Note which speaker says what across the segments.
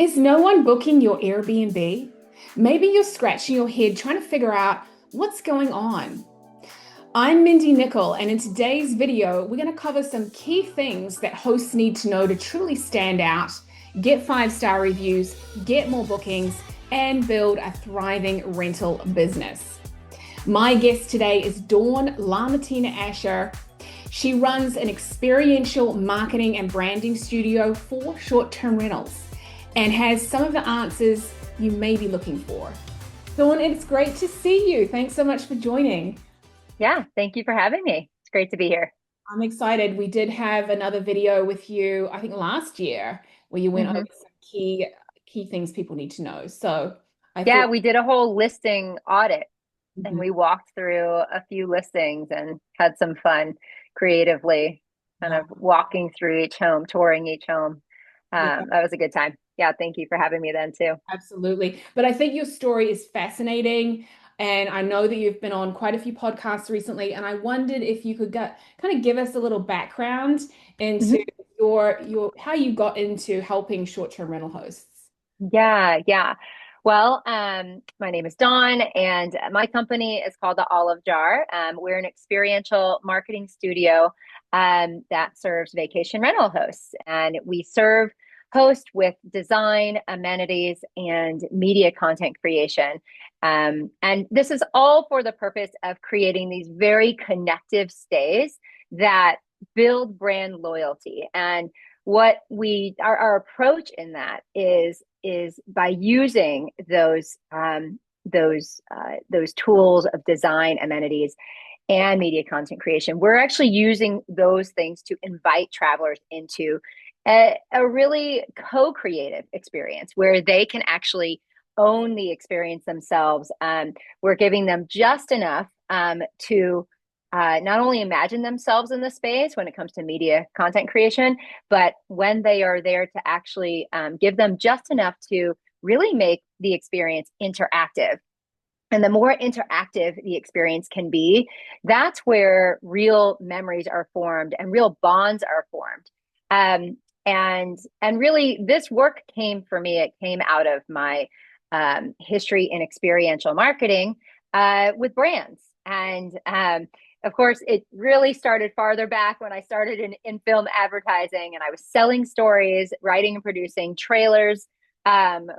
Speaker 1: Is no one booking your Airbnb? Maybe you're scratching your head trying to figure out what's going on. I'm Mindy Nicol, and in today's video, we're going to cover some key things that hosts need to know to truly stand out, get 5-star reviews, get more bookings, and build a thriving rental business. My guest today is Dawn Lamattina Asher. She runs an experiential marketing and branding studio for short-term rentals and has some of the answers you may be looking for. Dawn, it's great to see you. Thanks so much for joining.
Speaker 2: Yeah, thank you for having me. It's great to be here.
Speaker 1: I'm excited. We did have another video with you, I think last year, where you went over
Speaker 2: hmm
Speaker 1: some key things people need to know. So I
Speaker 2: Yeah,
Speaker 1: thought,
Speaker 2: we did a whole listing audit and
Speaker 1: mhm,
Speaker 2: we walked through a few listings and had some fun creatively, kind
Speaker 1: yeah,
Speaker 2: of walking through each home, touring each home.
Speaker 1: yeah.
Speaker 2: That was a good time. Yeah, thank you for having me then too.
Speaker 1: Absolutely. But I think your story is fascinating. And I know that you've been on quite a few podcasts recently. And I wondered if you could kind of give us a little background into
Speaker 2: Mhm.
Speaker 1: your how you got into helping short-term rental hosts.
Speaker 2: Yeah. Well, my name is Dawn, and my company is called the Olive Jar. We're an experiential marketing studio that serves vacation rental hosts, and we serve hosts with design, amenities, and media content creation. And this is all for the purpose of creating these very connective stays that build brand loyalty. And what our approach in that is by using those tools of design, amenities, and media content creation. We're actually using those things to invite travelers into a really co-creative experience where they can actually own the experience themselves. We're giving them just enough to not only imagine themselves in the space when it comes to media content creation, but when they are there to actually give them just enough to really make the experience interactive. And the more interactive the experience can be, that's where real memories are formed and real bonds are formed. And really, this work came for me. It came out of my history in experiential marketing with brands, and of course, it really started farther back when I started in film advertising, and I was selling stories, writing and producing trailers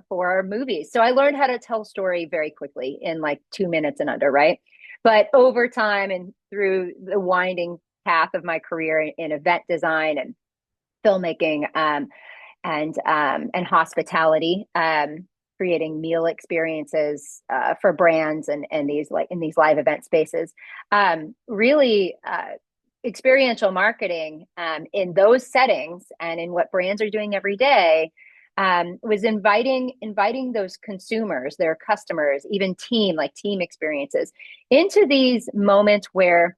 Speaker 2: for movies. So I learned how to tell story very quickly in like 2 minutes and under, right? But over time and through the winding path of my career in event design and filmmaking and hospitality, creating meal experiences for brands and these like in these live event spaces, really. Experiential marketing in those settings and in what brands are doing every day was inviting those consumers, their customers, even team experiences, into these moments where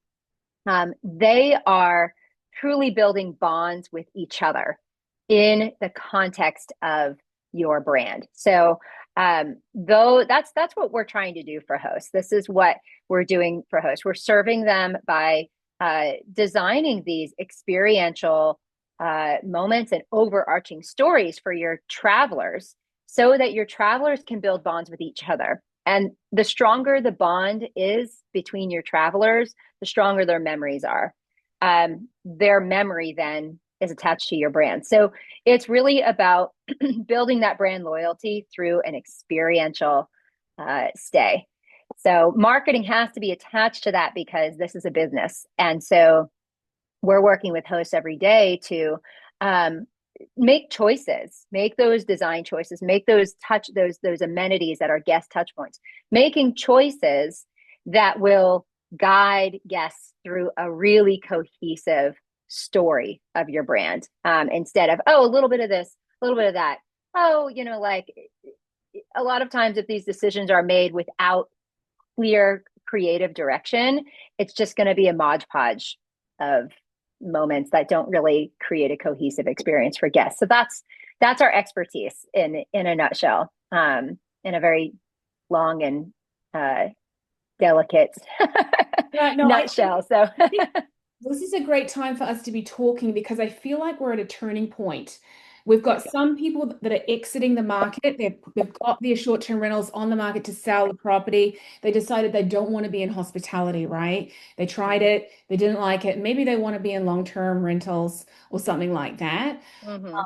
Speaker 2: they are truly building bonds with each other in the context of your brand. So though that's what we're trying to do for hosts. This is what we're doing for hosts. We're serving them by designing these experiential moments and overarching stories for your travelers so that your travelers can build bonds with each other. And the stronger the bond is between your travelers, the stronger their memories are. Their memory then is attached to your brand. So it's really about building that brand loyalty through an experiential stay. So marketing has to be attached to that because this is a business. And so we're working with hosts every day to um, make choices, make those design choices, make those amenities that are guest touch points, making choices that will guide guests through a really cohesive story of your brand, instead of, oh, a little bit of this, a little bit of that. Oh, like a lot of times if these decisions are made without clear creative direction, it's just going to be a modge podge of moments that don't really create a cohesive experience for guests. So that's our expertise in a nutshell, in a very long and delicate
Speaker 1: Yeah, no,
Speaker 2: nutshell. So
Speaker 1: I think this is a great time for us to be talking because I feel like we're at a turning point. We've got some people that are exiting the market. They've got their short-term rentals on the market to sell the property. They decided they don't want to be in hospitality, right? They tried it, they didn't like it. Maybe they want to be in long-term rentals or something like that.
Speaker 2: Mm-hmm.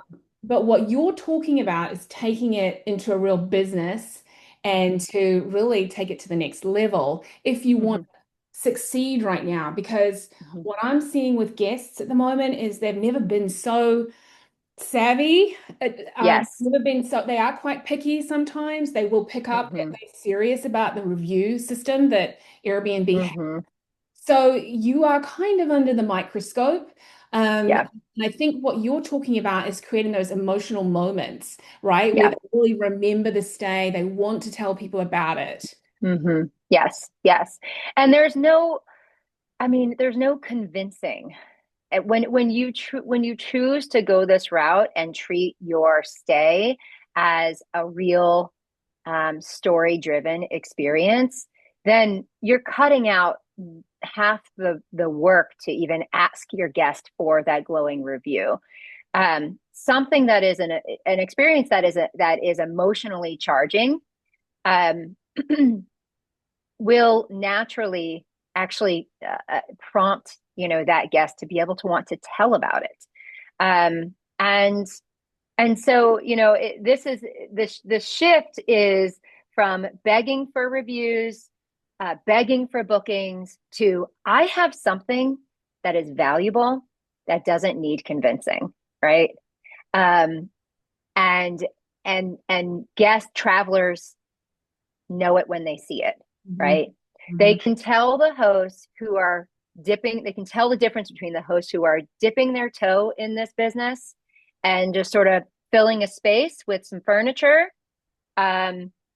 Speaker 1: But what you're talking about is taking it into a real business and to really take it to the next level if you want
Speaker 2: Mm-hmm.
Speaker 1: to succeed right now. Because
Speaker 2: Mm-hmm.
Speaker 1: what I'm seeing with guests at the moment is they've never been so savvy.
Speaker 2: Yes.
Speaker 1: Never been so, they are quite picky sometimes. They will pick up, get
Speaker 2: Mm-hmm.
Speaker 1: very serious about the review system that Airbnb has.
Speaker 2: Mm-hmm.
Speaker 1: So you are kind of under the microscope.
Speaker 2: Yeah.
Speaker 1: And I think what you're talking about is creating those emotional moments, right? Where
Speaker 2: Yeah.
Speaker 1: they really remember the stay, they want to tell people about it.
Speaker 2: Mm-hmm. Yes. Yes. And I mean, there's no convincing. And when you choose to go this route and treat your stay as a real story driven experience, then you're cutting out half the work to even ask your guest for that glowing review. Something that is an experience that is emotionally charging um, will naturally actually prompt that guest to be able to want to tell about it. Um, and so this shift is from begging for reviews, begging for bookings, to I have something that is valuable that doesn't need convincing, right? Um, and guest travelers know it when they see it,
Speaker 1: Mhm,
Speaker 2: right? They
Speaker 1: mhm,
Speaker 2: can tell the hosts who are dipping, they can tell the difference between the hosts who are dipping their toe in this business and just sort of filling a space with some furniture.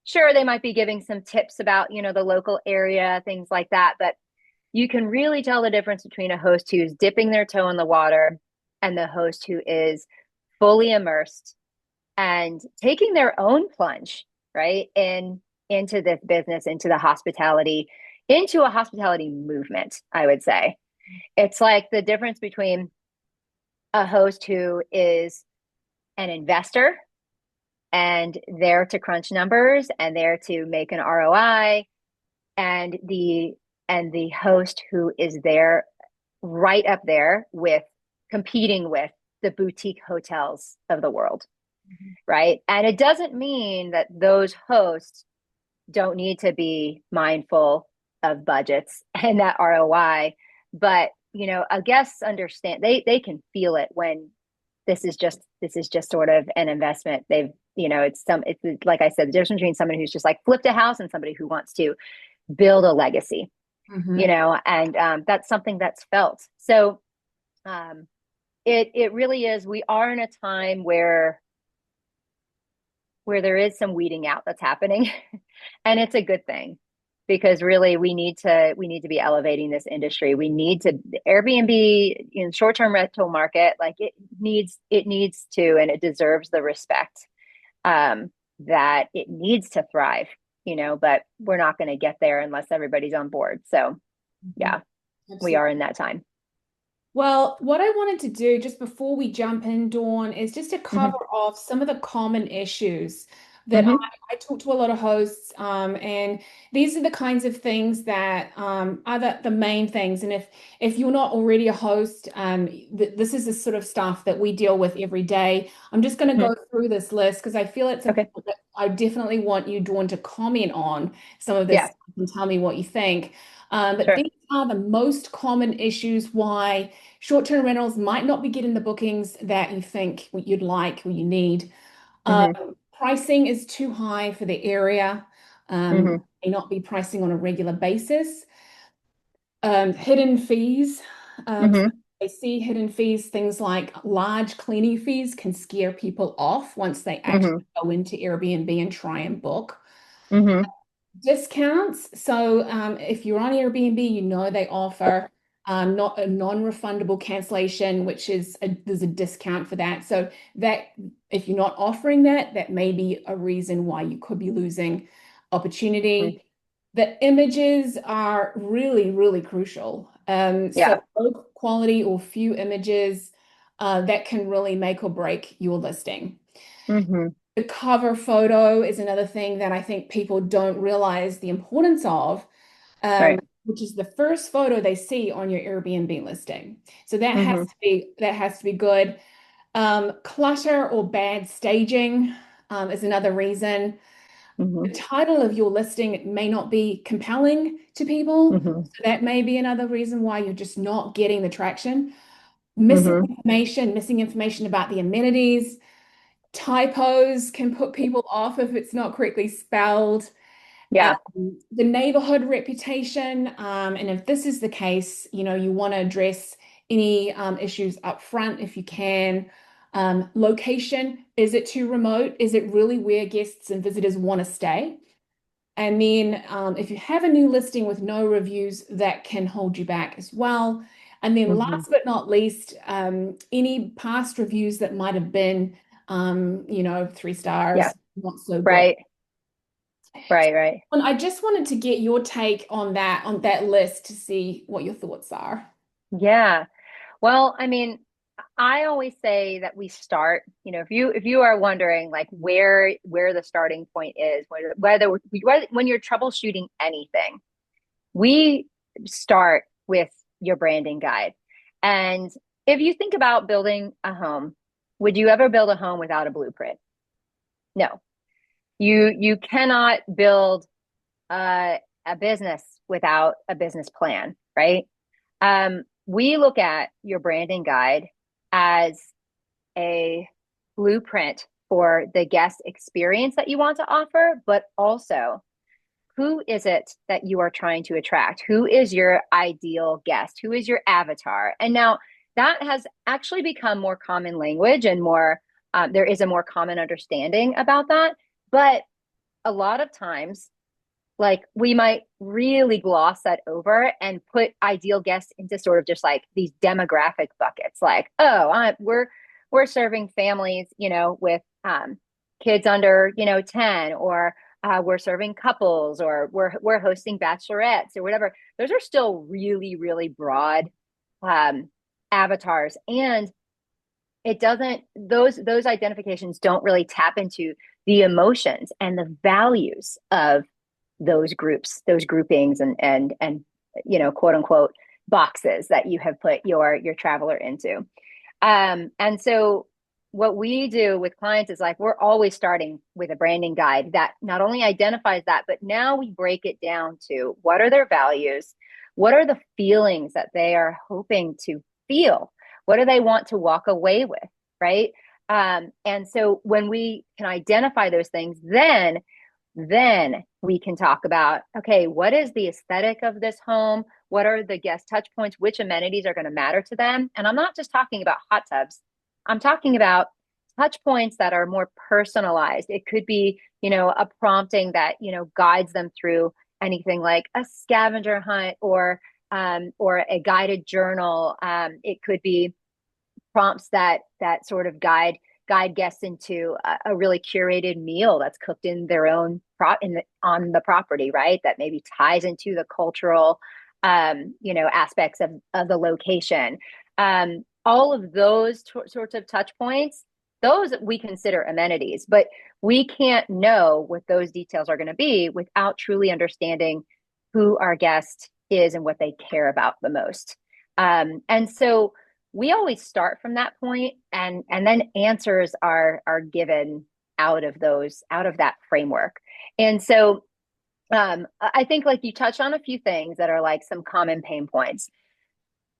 Speaker 2: Sure, they might be giving some tips about, the local area, things like that, but you can really tell the difference between a host who's dipping their toe in the water and the host who is fully immersed and taking their own plunge, right, into this business, into a hospitality movement, I would say. It's like the difference between a host who is an investor and there to crunch numbers and there to make an ROI, and the host who is there right up there with competing with the boutique hotels of the world,
Speaker 1: mhm,
Speaker 2: right? And it doesn't mean that those hosts don't need to be mindful of budgets and that ROI, but a guests understand, they can feel it when this is just sort of an investment. It's like I said, the difference between someone who's just like flipped a house and somebody who wants to build a legacy,
Speaker 1: mhm.
Speaker 2: and that's something that's felt. So um, it really is. We are in a time where there is some weeding out that's happening, and it's a good thing because really we need to be elevating this industry. We need to Airbnb in short-term rental market, like it needs to, and it deserves the respect that it needs to thrive, but we're not going to get there unless everybody's on board. So
Speaker 1: Mhm.
Speaker 2: yeah, we are
Speaker 1: Absolutely.
Speaker 2: in that time.
Speaker 1: Well, what I wanted to do just before we jump in, Dawn, is just to cover
Speaker 2: Hmm.
Speaker 1: off some of the common issues that
Speaker 2: Hmm.
Speaker 1: I talk to a lot of hosts, and these are the kinds of things that are the main things. And if you're not already a host, th this is the sort of stuff that we deal with every day. I'm just going to
Speaker 2: Hmm.
Speaker 1: go through this list because I feel it's
Speaker 2: Okay.
Speaker 1: important. I definitely want you, Dawn, to comment on some of this
Speaker 2: Yeah,
Speaker 1: stuff and tell me what you think. But
Speaker 2: sure.
Speaker 1: these are the most common issues why short-term rentals might not be getting the bookings that you think you'd like or you need.
Speaker 2: Hmm.
Speaker 1: Pricing is too high for the area.
Speaker 2: Hmm.
Speaker 1: May not be pricing on a regular basis. Hidden fees. So
Speaker 2: Hmm.
Speaker 1: I see hidden fees, things like large cleaning fees can scare people off once they actually
Speaker 2: Hmm.
Speaker 1: go into Airbnb and try and book.
Speaker 2: Hmm.
Speaker 1: Discounts. So if you're on Airbnb, you know they offer not a non-refundable cancellation, which is there's a discount for that. So that if you're not offering that, that may be a reason why you could be losing
Speaker 2: Hmm.
Speaker 1: opportunity. The images are really, really crucial. So
Speaker 2: Yeah.
Speaker 1: low quality or few images. that can really make or break your listing.
Speaker 2: Mm-hmm.
Speaker 1: The cover photo is another thing that I think people don't realize the importance of,
Speaker 2: Right.
Speaker 1: which is the first photo they see on your Airbnb listing. So
Speaker 2: Mm-hmm.
Speaker 1: that has to be good. Clutter or bad staging is another reason.
Speaker 2: Mm-hmm.
Speaker 1: The title of your listing may not be compelling to people.
Speaker 2: Mm-hmm.
Speaker 1: So that may be another reason why you're just not getting the traction.
Speaker 2: Mm-hmm.
Speaker 1: Missing information about the amenities. Typos can put people off if it's not correctly spelled.
Speaker 2: Yeah.
Speaker 1: The neighborhood reputation, and if this is the case, you want to address any issues up front if you can. Location, is it too remote? Is it really where guests and visitors want to stay? And then if you have a new listing with no reviews, that can hold you back as well. And then
Speaker 2: Mm-hmm.
Speaker 1: last but not least, any past reviews that might have been, 3 stars,
Speaker 2: Yeah.
Speaker 1: not so great.
Speaker 2: Right. Right. Right.
Speaker 1: And I just wanted to get your take on that list to see what your thoughts are.
Speaker 2: Yeah. Well, I mean, I always say that we start, if you are wondering like where the starting point is, whether when you're troubleshooting anything, we start with your branding guide. And if you think about building a home, would you ever build a home without a blueprint? No. You cannot build a business without a business plan, right? We look at your branding guide as a blueprint for the guest experience that you want to offer, but also who is it that you are trying to attract? Who is your ideal guest? Who is your avatar? And now that has actually become more common language and there is a more common understanding about that. But a lot of times, like we might really gloss that over and put ideal guests into sort of just like these demographic buckets, like, we're serving families, with kids under 10, or we're serving couples, or we're hosting bachelorettes or whatever. Those are still really really broad um, avatars, and it doesn't those identifications don't really tap into the emotions and the values of those groups, those groupings, and quote unquote boxes that you have put your traveler into. And so what we do with clients is like we're always starting with a branding guide that not only identifies that, but now we break it down to what are their values, what are the feelings that they are hoping to feel, what do they want to walk away with, right? And so when we can identify those things, then we can talk about, okay, what is the aesthetic of this home? What are the guest touch points? Which amenities are going to matter to them? And I'm not just talking about hot tubs. I'm talking about touch points that are more personalized. It could be, a prompting that, guides them through anything like a scavenger hunt or a guided journal. It could be prompts that sort of guide guests into a really curated meal that's cooked in their own on the property, right? That maybe ties into the cultural, aspects of the location. All of those sorts of touch points, those we consider amenities, but we can't know what those details are going to be without truly understanding who our guest is and what they care about the most. And so we always start from that point, and then answers are given out of that framework. And so I think like you touched on a few things that are like some common pain points: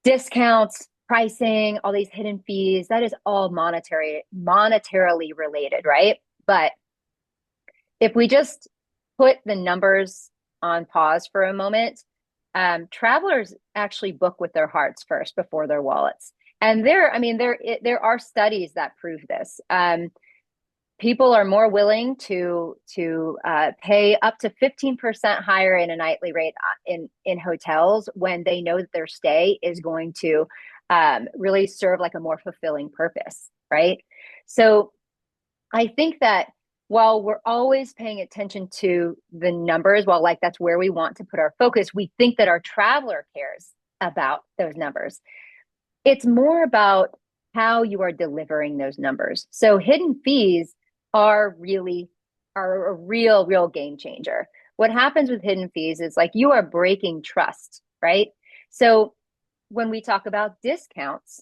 Speaker 2: discounts, pricing, all these hidden fees. That is all monetarily related, right? But if we just put the numbers on pause for a moment, travelers actually book with their hearts first before their wallets. And there are studies that prove this. People are more willing to pay up to 15% higher in a nightly rate in hotels when they know that their stay is going to really serve like a more fulfilling purpose, right? So I think that while we're always paying attention to the numbers, while like that's where we want to put our focus, we think that our traveler cares about those numbers. It's more about how you are delivering those numbers. So hidden fees are really are a real game changer. What happens with hidden fees is like you are breaking trust, right? So when we talk about discounts,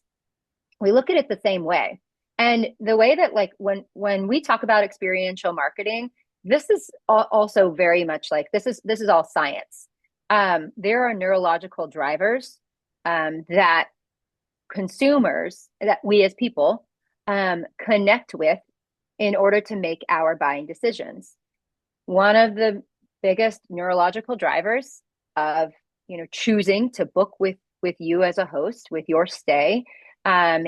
Speaker 2: we look at it the same way. And the way that like when we talk about experiential marketing, this is also very much like this is all science. There are neurological drivers that consumers, that we as people connect with in order to make our buying decisions. One of the biggest neurological drivers of choosing to book with you as a host with your stay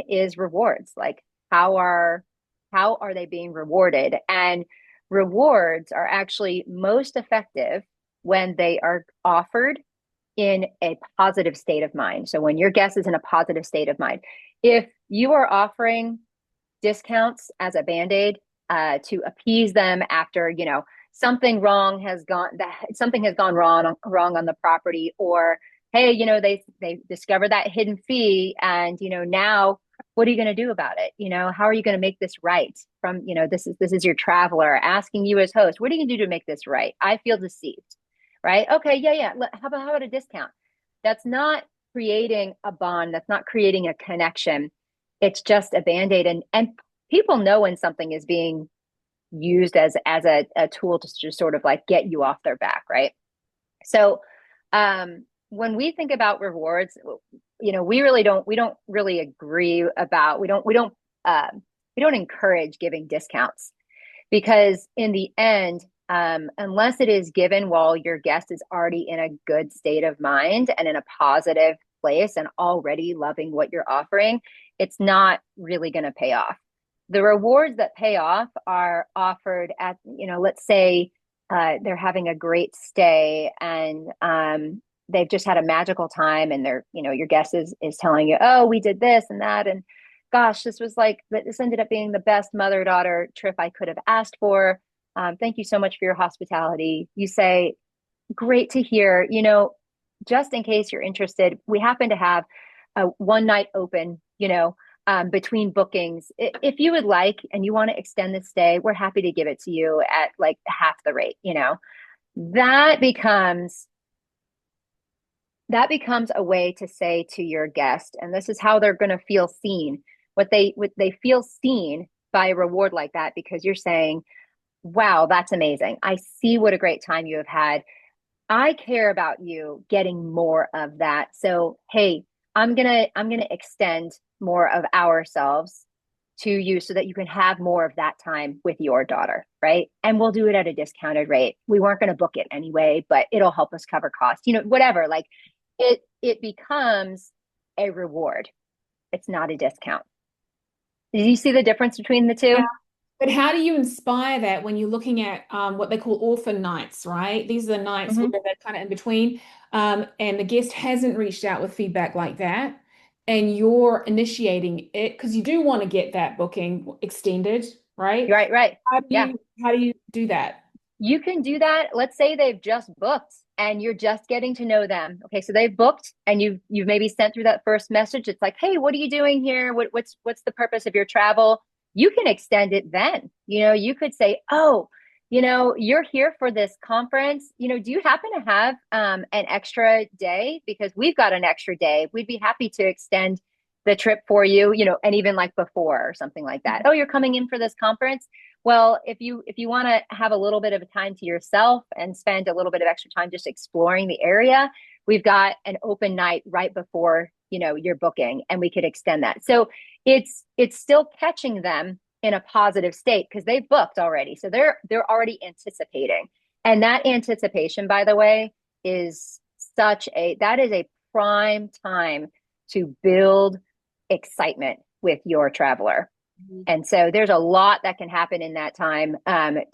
Speaker 2: is rewards. Like how are they being rewarded? And rewards are actually most effective when they are offered in a positive state of mind. So when your guest is in a positive state of mind, if you are offering discounts as a band-aid to appease them after something has gone wrong on the property, or hey, they discover that hidden fee, and now what are you going to do about it? How are you going to make this right? From this is your traveler asking you as host, what are you going to do to make this right? I feel deceived, right? Okay, yeah. How about a discount? That's not creating a bond. That's not creating a connection. It's just a band-aid, and people know when something is being used as a tool to just sort of like get you off their back, right? So when we think about rewards, we don't really agree about we don't encourage giving discounts, because in the end, unless it is given while your guest is already in a good state of mind and in a positive place and already loving what you're offering, it's not really going to pay off. The rewards that pay off are offered at, let's say they're having a great stay, and they've just had a magical time, and your guest is telling you, oh, we did this and that, and gosh, this ended up being the best mother-daughter trip I could have asked for. Thank you so much for your hospitality. You say, great to hear. Just in case you're interested, we happen to have a one night open, between bookings. If you would like and you want to extend the stay, we're happy to give it to you at like half the rate. That becomes that becomes a way to say to your guest, and this is how they're going to feel seen. What they feel seen by a reward like that, because you're saying, wow, that's amazing. I see what a great time you have had. I care about you getting more of that. So, hey, I'm gonna extend more of ourselves to you so that you can have more of that time with your daughter, right? And we'll do it at a discounted rate. We weren't going to book it anyway, but it'll help us cover costs. Whatever. Like it becomes a reward. It's not a discount. Did you see the difference between the
Speaker 1: Yeah.
Speaker 2: two?
Speaker 1: But how do you inspire that when you're looking at what they call orphan nights, right? These are the nights where
Speaker 2: Mm-hmm.
Speaker 1: they're kind of in between, and the guest hasn't reached out with feedback like that, and you're initiating it because you do want to get that booking extended, right?
Speaker 2: Right, right.
Speaker 1: How do
Speaker 2: Yeah.
Speaker 1: you do that?
Speaker 2: You can do that. Let's say they've just booked and you're just getting to know them. Okay, so they've booked and you've maybe sent through that first message. It's like, hey, what are you doing here? What's the purpose of your travel? You can extend it then. You could say, oh, you're here for this conference. Do you happen to have an extra day? Because we've got an extra day. We'd be happy to extend the trip for you, and even like before or something like that. Oh, you're coming in for this conference? Well, if you want to have a little bit of time to yourself and spend a little bit of extra time just exploring the area, we've got an open night right before, your booking, and we could extend that. So it's still catching them in a positive state because they've booked already. So they're already anticipating. And that anticipation, by the way, is that is a prime time to build excitement with your traveler. And so there's a lot that can happen in that time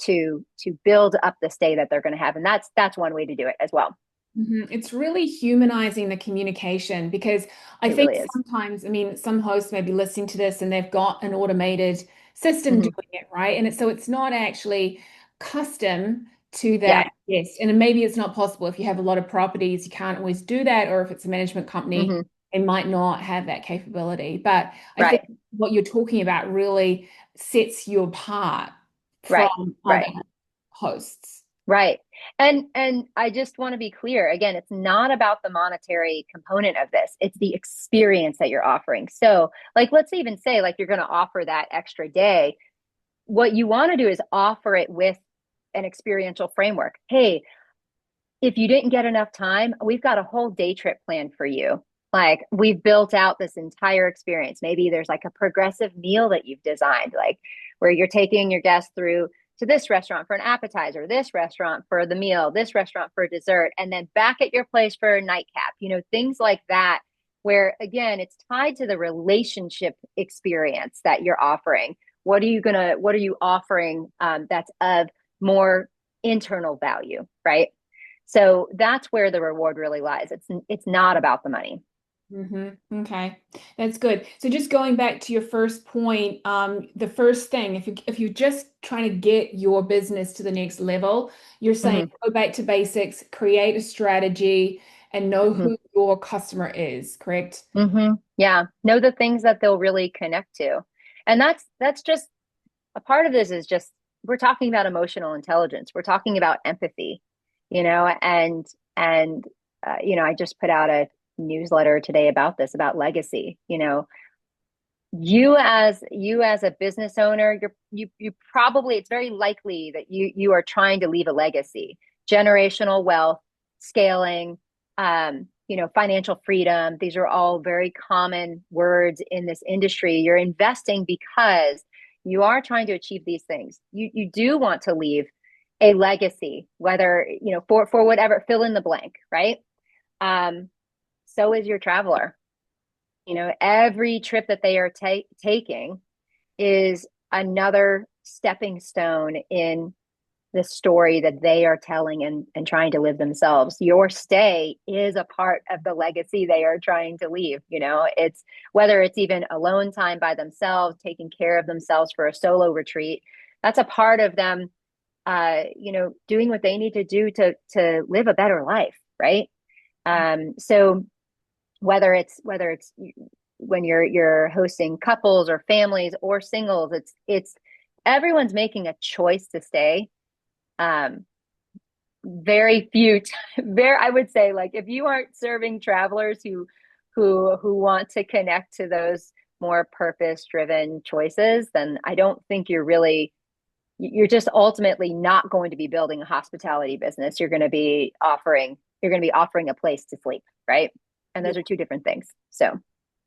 Speaker 2: to build up the stay that they're going to have, and that's one way to do it as well.
Speaker 1: It's really humanizing the communication because I
Speaker 2: It
Speaker 1: think
Speaker 2: really is.
Speaker 1: sometimes, I mean, some hosts may be listening to this and they've got an automated system
Speaker 2: Hmm.
Speaker 1: doing it, right? And so it's not actually custom to
Speaker 2: Yeah.
Speaker 1: that guest. And maybe it's not possible if you have a lot of properties, you can't always do that, or if it's a management company.
Speaker 2: Hmm.
Speaker 1: and might not have that capability. But I think
Speaker 2: Right.
Speaker 1: what you're talking about really sets you apart
Speaker 2: Right.
Speaker 1: from other
Speaker 2: Right.
Speaker 1: hosts.
Speaker 2: Right. And I just want to be clear. Again, it's not about the monetary component of this. It's the experience that you're offering. So, like, let's even say like you're going to offer that extra day. What you want to do is offer it with an experiential framework. Hey, if you didn't get enough time, we've got a whole day trip planned for you. Like we've built out this entire experience. Maybe there's like a progressive meal that you've designed, like where you're taking your guests through to this restaurant for an appetizer, this restaurant for the meal, this restaurant for dessert, and then back at your place for a nightcap, things like that, where again, it's tied to the relationship experience that you're offering. What are you offering that's of more internal value, right? So that's where the reward really lies. It's not about the money.
Speaker 1: Okay, that's good. So just going back to your first point, the first thing, if you're just trying to get your business to the next level, you're saying
Speaker 2: Hmm.
Speaker 1: go back to basics, create a strategy, and know
Speaker 2: Hmm.
Speaker 1: who your customer is, correct?
Speaker 2: Hmm. Yeah. Know the things that they'll really connect to. And that's just a part of this is just we're talking about emotional intelligence. We're talking about empathy, and I just put out a newsletter today about this, about legacy. You as a business owner, you probably, it's very likely that you are trying to leave a legacy. Generational wealth, scaling, financial freedom. These are all very common words in this industry. You're investing because you are trying to achieve these things. You do want to leave a legacy, whether for whatever, fill in the blank, right? um so is your traveler. Every trip that they are taking is another stepping stone in the story that they are telling and trying to live themselves. Your stay is a part of the legacy they are trying to leave. It's whether it's even alone time by themselves, taking care of themselves for a solo retreat. That's a part of them, doing what they need to do to live a better life, right? So whether it's when you're hosting couples or families or singles, it's everyone's making a choice to stay. um Very few very, I would say, like, if you aren't serving travelers who want to connect to those more purpose driven choices, then I don't think you're just ultimately not going to be building a hospitality business. You're going to be offering a place to sleep, right? And those are two different things. So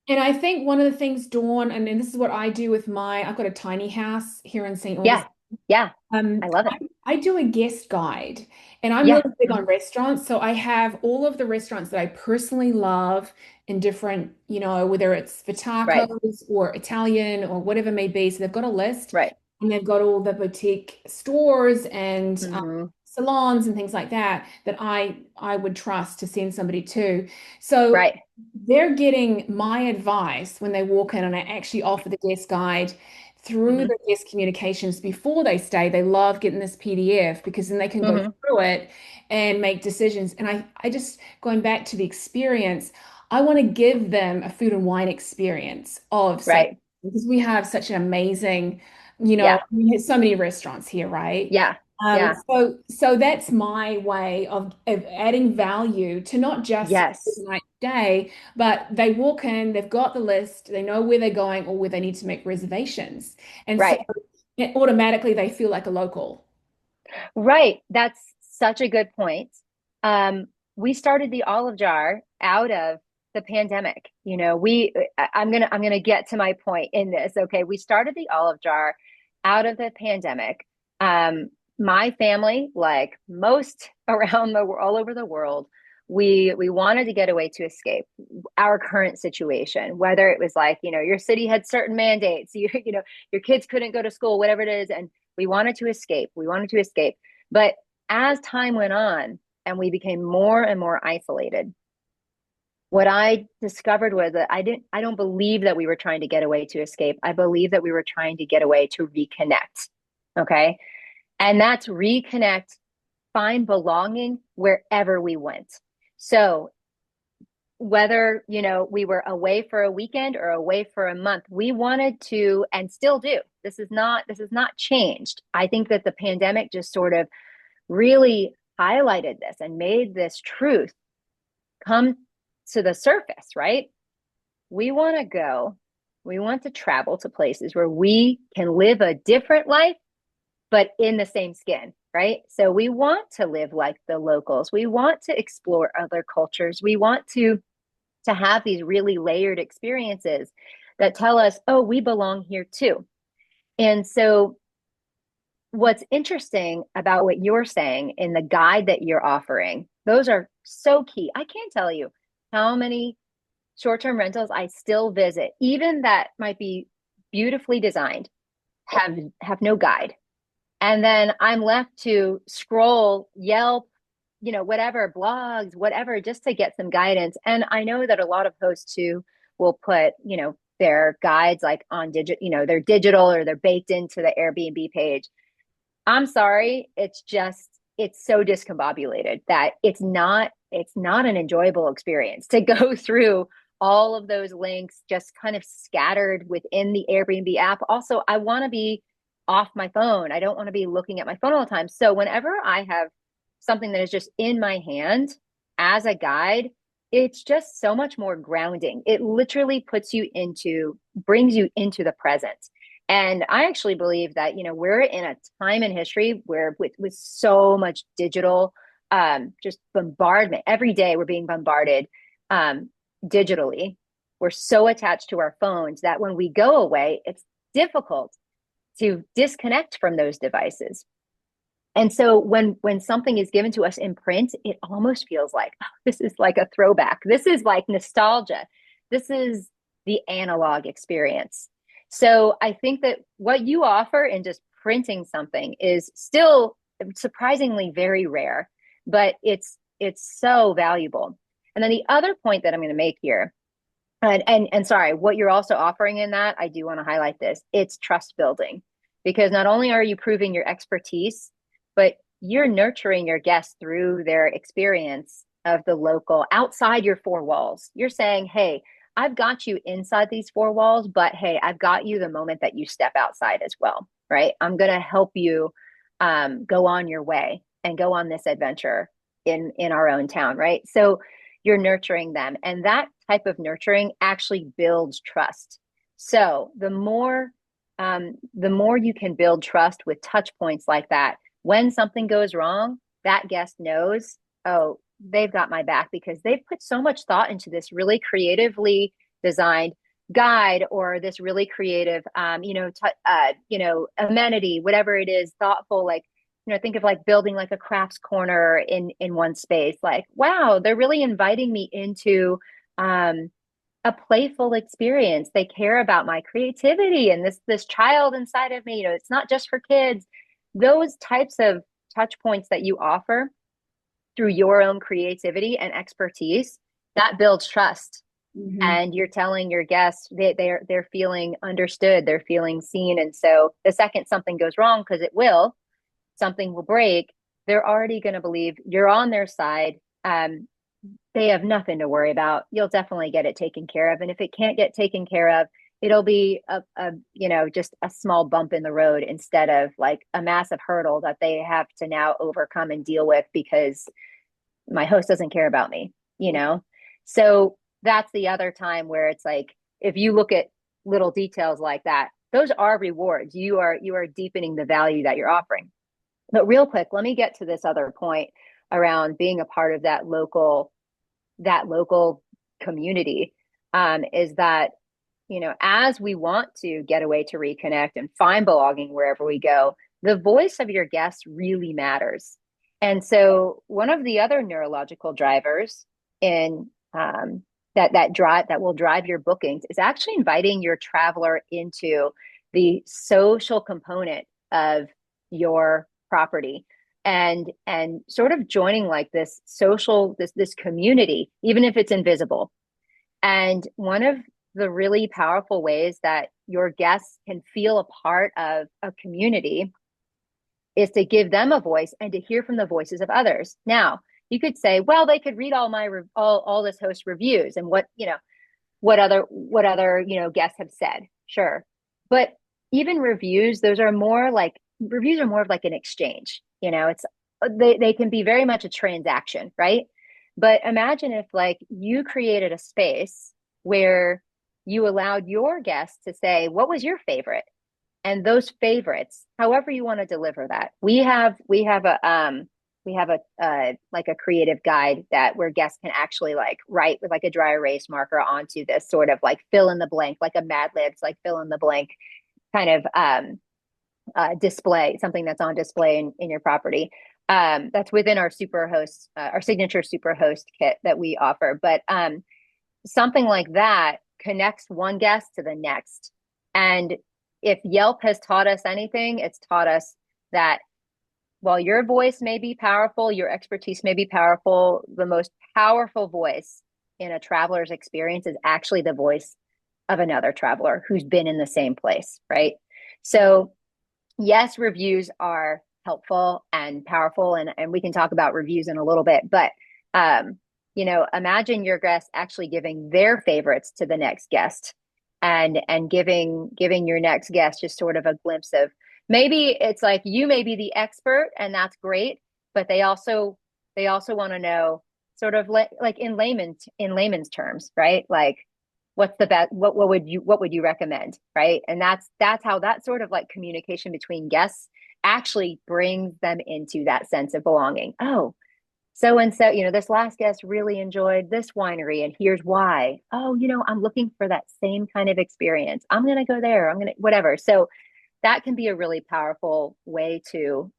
Speaker 1: And I think one of the things, Dawn, and this is what I do with I've got a tiny house here in St.
Speaker 2: yeah.
Speaker 1: Augustine.
Speaker 2: Yeah.
Speaker 1: Um,
Speaker 2: I love it.
Speaker 1: I do a guest guide, and I'm
Speaker 2: Yeah.
Speaker 1: really big
Speaker 2: Mhm.
Speaker 1: on restaurants. So I have all of the restaurants that I personally love in different, whether it's for
Speaker 2: Right.
Speaker 1: tacos or Italian or whatever it may be. So they've got a list,
Speaker 2: Right.
Speaker 1: and they've got all the boutique stores and
Speaker 2: Hmm.
Speaker 1: salons and things like that that I would trust to send somebody to. So
Speaker 2: Right.
Speaker 1: they're getting my advice when they walk in, and I actually offer the guest guide through
Speaker 2: Hmm.
Speaker 1: the guest communications before they stay. They love getting this PDF because then they can go
Speaker 2: Hmm.
Speaker 1: through it and make decisions. And I just going back to the experience, I want to give them a food and wine experience of St.
Speaker 2: Right.
Speaker 1: because we have such an amazing,
Speaker 2: Yeah.
Speaker 1: we have so many restaurants here, right?
Speaker 2: Yeah. Yeah.
Speaker 1: So that's my way of adding value to not just
Speaker 2: Yes.
Speaker 1: the night day, but they walk in, they've got the list, they know where they're going or where they need to make reservations. And so
Speaker 2: Right.
Speaker 1: automatically they feel like a local.
Speaker 2: Right. That's such a good point. We started the Olive Jar out of the pandemic. I'm gonna get to my point in this. Okay. We started the Olive Jar out of the pandemic. Um, my family, like most around the world, all over the world, we wanted to get away to escape our current situation, whether it was like, your city had certain mandates, your kids couldn't go to school, whatever it is, and we wanted to escape. We wanted to escape. But as time went on and we became more and more isolated, what I discovered was that I don't believe that we were trying to get away to escape. I believe that we were trying to get away to reconnect. Okay. And that's reconnect, find belonging wherever we went. So whether, we were away for a weekend or away for a month, we wanted to, and still do. This is not changed. I think that the pandemic just sort of really highlighted this and made this truth come to the surface, right? We want to go, we want to travel to places where we can live a different life, but in the same skin, right? So we want to live like the locals. We want to explore other cultures. We want to have these really layered experiences that tell us, oh, we belong here too. And so what's interesting about what you're saying in the guide that you're offering, those are so key. I can't tell you how many short-term rentals I still visit, even that might be beautifully designed, have no guide. And then I'm left to scroll Yelp, whatever, blogs, whatever, just to get some guidance. And I know that a lot of hosts too will put, their guides like on they're digital or they're baked into the Airbnb page. I'm sorry, it's so discombobulated that it's not an enjoyable experience to go through all of those links just kind of scattered within the Airbnb app. Also, I want to be off my phone. I don't want to be looking at my phone all the time. So whenever I have something that is just in my hand as a guide, it's just so much more grounding. It literally brings you into the present. And I actually believe that, we're in a time in history where with so much digital, just bombardment, every day we're being bombarded digitally. We're so attached to our phones that when we go away, it's difficult to disconnect from those devices. And so when something is given to us in print, it almost feels like, oh, this is like a throwback. This is like nostalgia. This is the analog experience. So I think that what you offer in just printing something is still surprisingly very rare, but it's so valuable. And then the other point that I'm going to make here, and sorry, what you're also offering in that, I do want to highlight this, it's trust building. Because not only are you proving your expertise, but you're nurturing your guests through their experience of the local outside your four walls. You're saying, hey, I've got you inside these four walls, but hey, I've got you the moment that you step outside as well, right? I'm going to help you go on your way and go on this adventure in our own town, right? So you're nurturing them. And that type of nurturing actually builds trust. So the more you can build trust with touch points like that, when something goes wrong, that guest knows, oh, they've got my back because they've put so much thought into this really creatively designed guide or this really creative, amenity, whatever it is, thoughtful, like, think of like building like a crafts corner in one space. Like, wow, they're really inviting me into a playful experience. They care about my creativity and this child inside of me. It's not just for kids. Those types of touch points that you offer through your own creativity and expertise, that builds trust. Mm-hmm. And you're telling your guests they're feeling understood, they're feeling seen. And so the second something goes wrong, because something will break, they're already going to believe you're on their side. They have nothing to worry about. You'll definitely get it taken care of. And if it can't get taken care of, it'll be just a small bump in the road instead of like a massive hurdle that they have to now overcome and deal with because my host doesn't care about me, So that's the other time where it's like, if you look at little details like that, those are rewards. You are deepening the value that you're offering. But real quick, let me get to this other point around being a part of that local community, is that, as we want to get away to reconnect and find belonging wherever we go, the voice of your guests really matters. And so one of the other neurological drivers in that will drive your bookings is actually inviting your traveler into the social component of your property and sort of joining like this social, this community, even if it's invisible. And one of the really powerful ways that your guests can feel a part of a community is to give them a voice and to hear from the voices of others. Now, You could say, well, they could read all my all this host reviews and what, what other, guests have said. Sure. But even reviews, reviews are more of like an exchange. It's they can be very much a transaction, right? But imagine if like you created a space where you allowed your guests to say, what was your favorite? And those favorites, however you want to deliver that. We have a like a creative guide that where guests can actually like write with like a dry erase marker onto this sort of like fill in the blank, like a Mad Libs, like fill in the blank kind of display, something that's on display in your property. That's within our superhost, our signature superhost kit that we offer. But something like that connects one guest to the next. And if Yelp has taught us anything, it's taught us that while your voice may be powerful, your expertise may be powerful, the most powerful voice in a traveler's experience is actually the voice of another traveler who's been in the same place, right? So, yes, reviews are helpful and powerful, and we can talk about reviews in a little bit, but imagine your guest actually giving their favorites to the next guest and giving your next guest just sort of a glimpse of, maybe it's like you may be the expert and that's great, but they also want to know sort of like in layman's terms, right? Like what's the best, what would you recommend, right? And that's how that sort of like communication between guests actually brings them into that sense of belonging. Oh, so and so, this last guest really enjoyed this winery and here's why. Oh, I'm looking for that same kind of experience. I'm going to go there. I'm going to whatever. So that can be a really powerful way to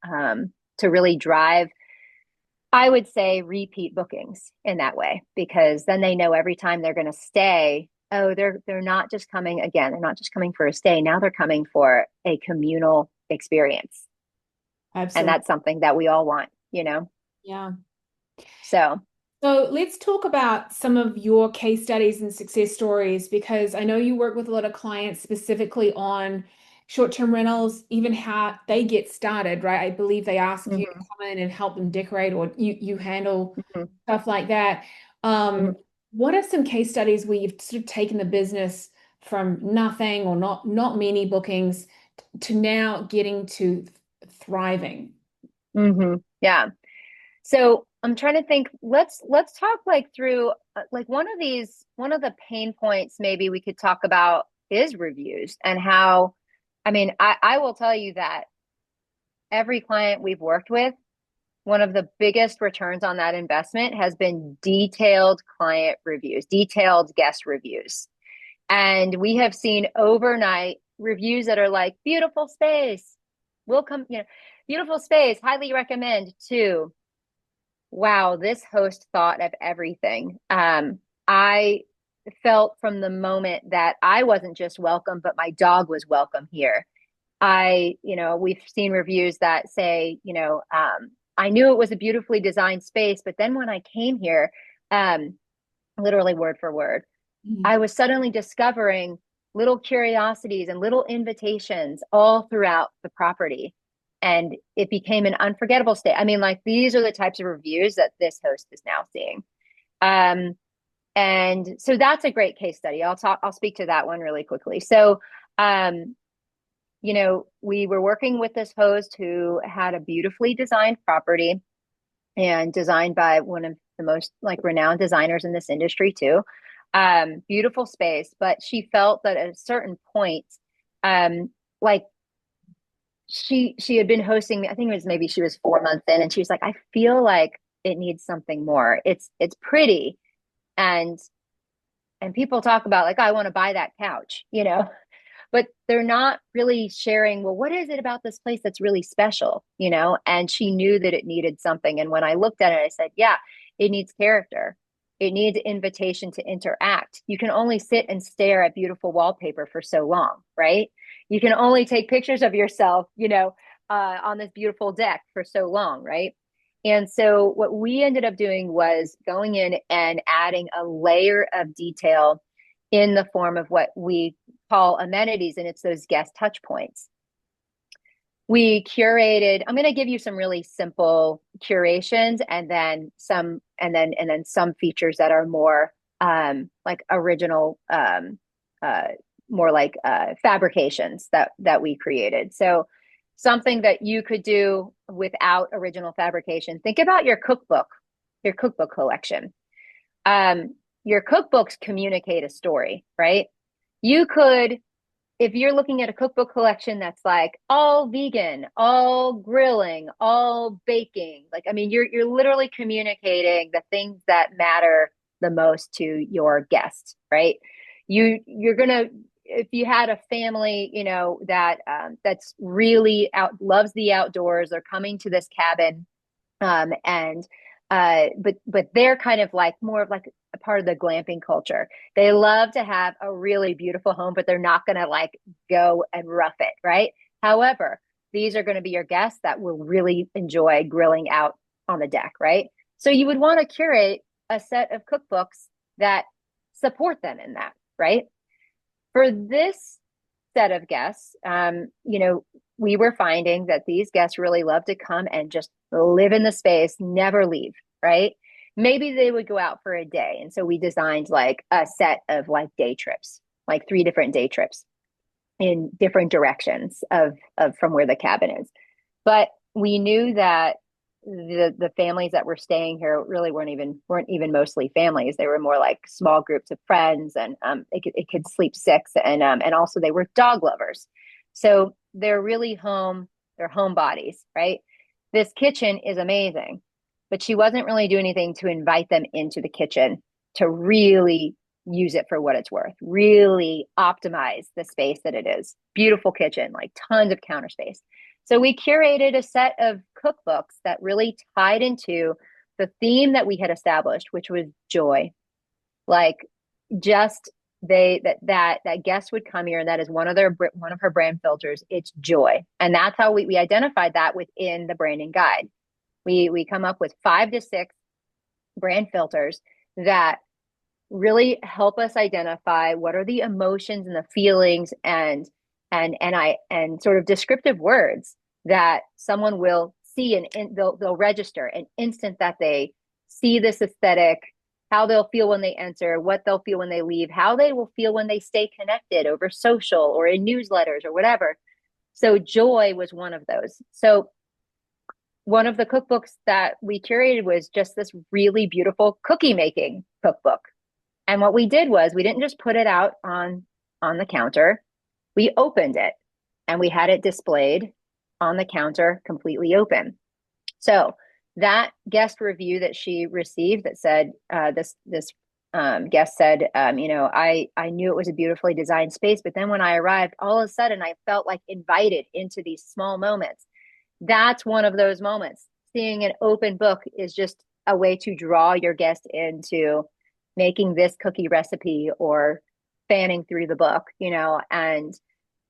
Speaker 2: really drive, I would say, repeat bookings in that way, because then they know every time they're going to stay, oh, they're not just coming again, they're not just coming for a stay. Now they're coming for a communal experience. And
Speaker 1: Absolutely.
Speaker 2: that's something that we all want.
Speaker 1: Yeah.
Speaker 2: So,
Speaker 1: So let's talk about some of your case studies and success stories because I know you work with a lot of clients specifically on short-term rentals, even how they get started, right? I believe they ask you to
Speaker 2: mhm,
Speaker 1: come in and help them decorate or you handle
Speaker 2: mhm,
Speaker 1: stuff like that. Um,
Speaker 2: mhm.
Speaker 1: what are some case studies where you've sort of taken the business from nothing or not many bookings to now getting to thriving?
Speaker 2: Yeah. So I'm trying to think. Let's talk like through like one of the pain points maybe we could talk about is reviews and how, I mean, I will tell you that every client we've worked with, one of the biggest returns on that investment has been detailed client reviews, detailed guest reviews. And we have seen overnight reviews that are like, beautiful space, will come, beautiful space, highly recommend, to wow, this host thought of everything. I felt from the moment that I wasn't just welcome, but my dog was welcome here. We've seen reviews that say, I knew it was a beautifully designed space, but then when I came here, um, literally word for word, I was suddenly discovering little curiosities and little invitations all throughout the property. And it became an unforgettable stay. I mean, like these are the types of reviews that this host is now seeing. Um, and so that's a great case study. I'll speak to that one really quickly. So, um, we were working with this host who had a beautifully designed property and designed by one of the most like renowned designers in this industry too. Beautiful space, but she felt that at a certain point, like she had been hosting, I think it was maybe she was 4 months in, and she was like, I feel like it needs something more. It's pretty, and people talk about like, I want to buy that couch, but they're not really sharing, well, what is it about this place that's really special? And she knew that it needed something. And when I looked at it, I said, yeah, it needs character. It needs invitation to interact. You can only sit and stare at beautiful wallpaper for so long, right? You can only take pictures of yourself, on this beautiful deck for so long, right? And so what we ended up doing was going in and adding a layer of detail in the form of what we call amenities, and it's those guest touch points. we curated, I'm going to give you some really simple curations and then some features that are more like original, uh, more like fabrications that we created. So something that you could do without original fabrication. Think about your cookbook collection. Your cookbooks communicate a story, right? You could, if you're looking at a cookbook collection that's like all vegan, all grilling, all baking, like, I mean, you're literally communicating the things that matter the most to your guests, right? You're gonna, if you had a family, you know, that that's really out loves the outdoors, they're coming to this cabin, and but they're kind of like more of like a part of the glamping culture. They love to have a really beautiful home, but they're not going to like go and rough it, right? However, these are going to be your guests that will really enjoy grilling out on the deck, right? So you would want to curate a set of cookbooks that support them in that, right? For this set of guests, you know, we were finding that these guests really love to come and just live in the space, never leave, right? Maybe they would go out for a day. And so we designed like a set of like day trips, like 3 different day trips in different directions of from where the cabin is. But we knew that the families that were staying here really weren't even mostly families. They were more like small groups of friends, and it could sleep six, and also they were dog lovers. So they're really home, they're home bodies, right? This kitchen is amazing, but she wasn't really doing anything to invite them into the kitchen to really use it for what it's worth, really optimize the space that it is. Beautiful kitchen, like tons of counter space. So we curated a set of cookbooks that really tied into the theme that we had established, which was joy. Like, just that guests would come here, and that is one of her brand filters. It's joy, and that's how we identified that within the branding guide. We come up with 5 to 6 brand filters that really help us identify what are the emotions and the feelings and sort of descriptive words that someone will see, and they'll register an instant that they see this aesthetic, how they'll feel when they enter, what they'll feel when they leave, how they will feel when they stay connected over social or in newsletters or whatever. So joy was one of those. So one of the cookbooks that we curated was just this really beautiful cookie making cookbook. And what we did was we didn't just put it out on the counter. We opened it and we had it displayed on the counter completely open. So that guest review that she received that said, this guest said, you know, I knew it was a beautifully designed space, but then when I arrived, all of a sudden I felt like invited into these small moments. That's one of those moments. Seeing an open book is just a way to draw your guest into making this cookie recipe or fanning through the book, you know, and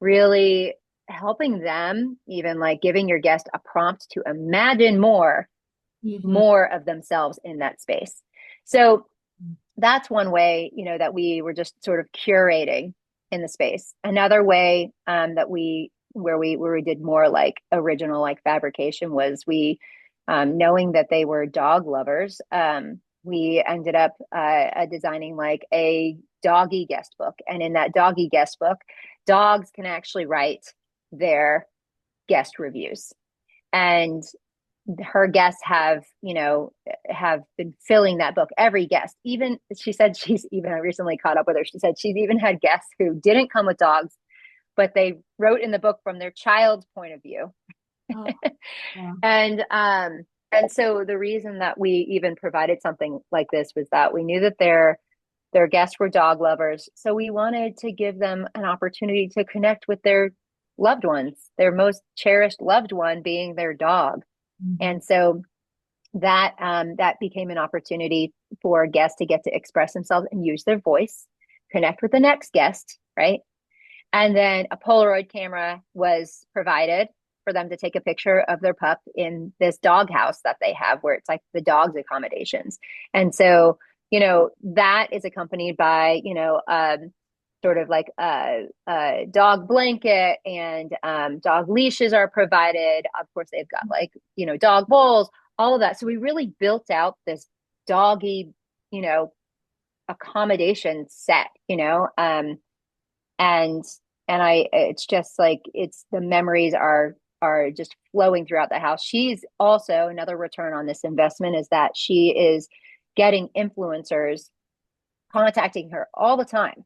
Speaker 2: really helping them, even like giving your guest a prompt to imagine more of themselves in that space. So that's one way, you know, that we were just sort of curating in the space. Another way that where we did more like original like fabrication was we knowing that they were dog lovers, we ended up designing like a doggy guest book. And in that doggy guest book, dogs can actually write their guest reviews. And her guests have, you know, have been filling that book. Every guest, even she said she's even, I recently caught up with her. She said she's even had guests who didn't come with dogs, but they wrote in the book from their child's point of view.
Speaker 1: Oh, yeah.
Speaker 2: And so the reason that we even provided something like this was that we knew that their guests were dog lovers. So we wanted to give them an opportunity to connect with their loved ones, their most cherished loved one being their dog.
Speaker 1: Mhm.
Speaker 2: And so that became an opportunity for guests to get to express themselves and use their voice, connect with the next guest, right? And then a Polaroid camera was provided for them to take a picture of their pup in this dog house that they have, where it's like the dog's accommodations. And so, you know, that is accompanied by, you know, sort of like a dog blanket, and dog leashes are provided. Of course, they've got like, dog bowls, all of that. So we really built out this doggy, you know, accommodation set, and it's just like, the memories are just flowing throughout the house. She's also, another return on this investment is that she is getting influencers contacting her all the time.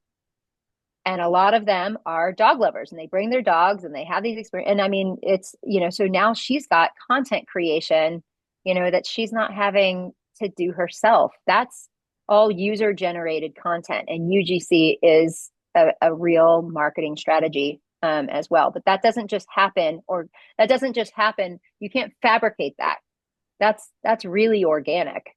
Speaker 2: And a lot of them are dog lovers, and they bring their dogs and they have these experiences. And I mean, it's, so now she's got content creation, that she's not having to do herself. That's all user generated content. And UGC is a real marketing strategy as well. But that doesn't just happen, You can't fabricate that. That's really organic.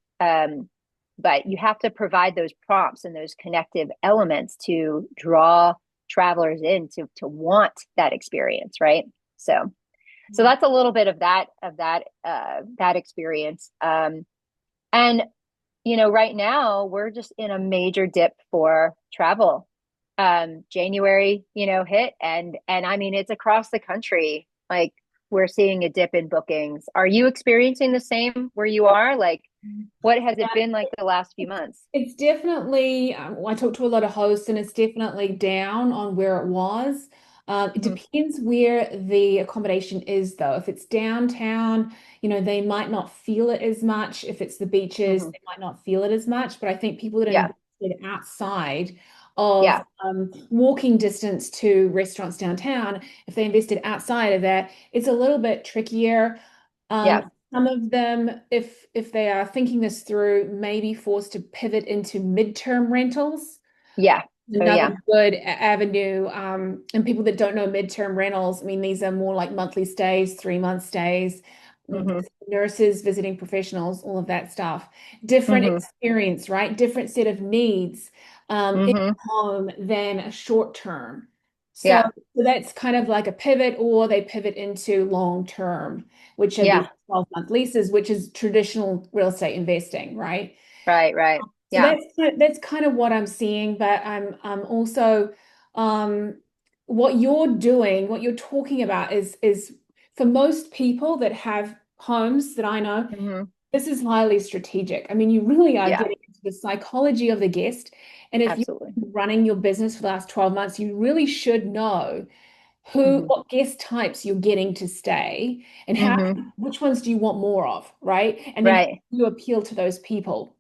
Speaker 2: But you have to provide those prompts and those connective elements to draw travelers in to want that experience, right? So that's a little bit of that experience. And right now we're just in a major dip for travel. January, hit, and I mean, it's across the country. Like, we're seeing a dip in bookings. Are you experiencing the same where you are? Like, what has it been like the last few months?
Speaker 1: It's definitely, I talk to a lot of hosts, and it's definitely down on where it was. It
Speaker 2: Mm-hmm.
Speaker 1: depends where the accommodation is, though. If it's downtown, they might not feel it as much. If it's the beaches,
Speaker 2: Mm-hmm.
Speaker 1: they might not feel it as much. But I think people that
Speaker 2: Yeah.
Speaker 1: invested outside of
Speaker 2: Yeah.
Speaker 1: walking distance to restaurants downtown, if they invested outside of that, it's a little bit trickier.
Speaker 2: Yeah.
Speaker 1: Some of them, if they are thinking this through, may be forced to pivot into midterm rentals.
Speaker 2: Yeah. Oh,
Speaker 1: Another
Speaker 2: yeah.
Speaker 1: good avenue. And people that don't know midterm rentals, I mean, these are more like monthly stays, 3-month stays,
Speaker 2: Mm-hmm.
Speaker 1: nurses, visiting professionals, all of that stuff. Different
Speaker 2: Mm-hmm.
Speaker 1: experience, right? Different set of needs in
Speaker 2: Mm-hmm.
Speaker 1: home than a short term. So,
Speaker 2: Yeah.
Speaker 1: so that's kind of like a pivot, or they pivot into long term, which are these
Speaker 2: Yeah.
Speaker 1: 12-month leases, which is traditional real estate investing, right?
Speaker 2: Right. Right.
Speaker 1: So
Speaker 2: Yeah.
Speaker 1: that's kind of what I'm seeing, but I'm also um, what you're doing, what you're talking about is for most people that have homes that I know,
Speaker 2: Mm-hmm.
Speaker 1: this is highly strategic. I mean, you really are
Speaker 2: Yeah.
Speaker 1: getting into the psychology of the guest, and if you're
Speaker 2: Absolutely.
Speaker 1: running your business for the last 12 months, you really should know
Speaker 2: Mm-hmm.
Speaker 1: what guest types you're getting to stay, and
Speaker 2: Mm-hmm.
Speaker 1: which ones do you want more of, right? And then how
Speaker 2: Right.
Speaker 1: do you appeal to those people?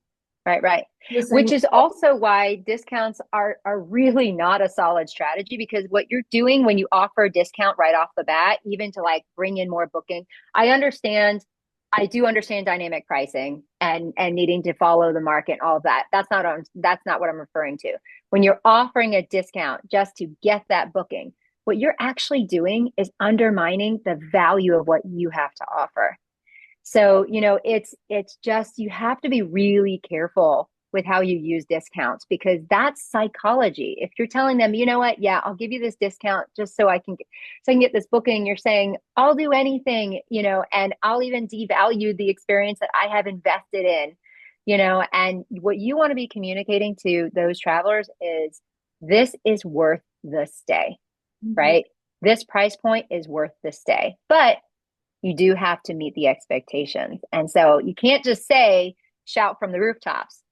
Speaker 2: Right, right.
Speaker 1: You're saying,
Speaker 2: Which is also why discounts are really not a solid strategy, because what you're doing when you offer a discount right off the bat, even to like bring in more booking, I do understand dynamic pricing and needing to follow the market and all of that. That's not what I'm referring to. When you're offering a discount just to get that booking, what you're actually doing is undermining the value of what you have to offer. So, it's just, you have to be really careful with how you use discounts, because that's psychology. If you're telling them, you know what, yeah, I'll give you this discount just so I can get this booking, you're saying, I'll do anything, and I'll even devalue the experience that I have invested in, and what you want to be communicating to those travelers is, this is worth the stay,
Speaker 1: Mhm.
Speaker 2: right? This price point is worth the stay. But you do have to meet the expectations. And so you can't just shout from the rooftops,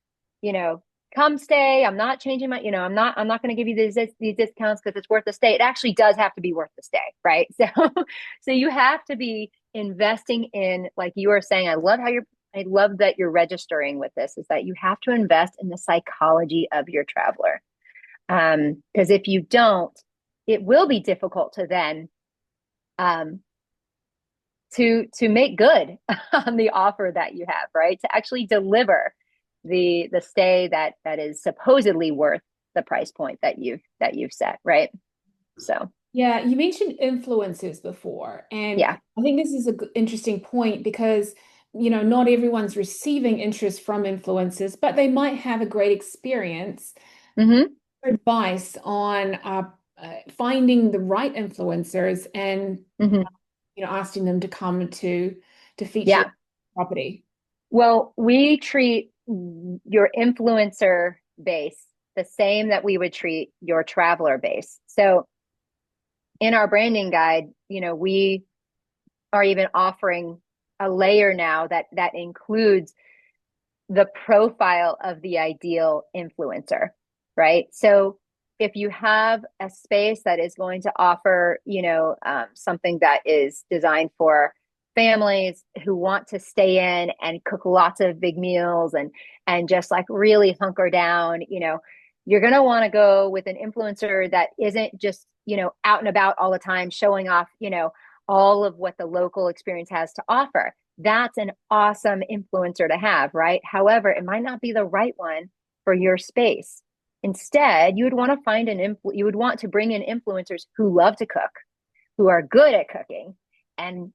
Speaker 2: you know, come stay. I'm not changing I'm not going to give you these discounts because it's worth the stay. It actually does have to be worth the stay, right? So you have to be investing in, like you were saying, I love that you're registering with this, is that you have to invest in the psychology of your traveler. Because if you don't, it will be difficult to then um, to make good on the offer that you have, right? To actually deliver the stay that is supposedly worth the price point that you've set, right? So
Speaker 1: Yeah, you mentioned influencers before, and
Speaker 2: yeah.
Speaker 1: I think this is an interesting point because, not everyone's receiving interest from influencers, but they might have a great experience.
Speaker 2: Mm-hmm.
Speaker 1: Advice on finding the right influencers and,
Speaker 2: Mm-hmm.
Speaker 1: asking them to come to feature
Speaker 2: Yeah.
Speaker 1: property.
Speaker 2: Well, we treat your influencer base the same that we would treat your traveler base. So in our branding guide, we are even offering a layer now that includes the profile of the ideal influencer, right? So if you have a space that is going to offer, something that is designed for families who want to stay in and cook lots of big meals and just like really hunker down, you're going to want to go with an influencer that isn't just, out and about all the time showing off, all of what the local experience has to offer. That's an awesome influencer to have, right? However, it might not be the right one for your space. Instead, you would want to find you would want to bring in influencers who love to cook, who are good at cooking, and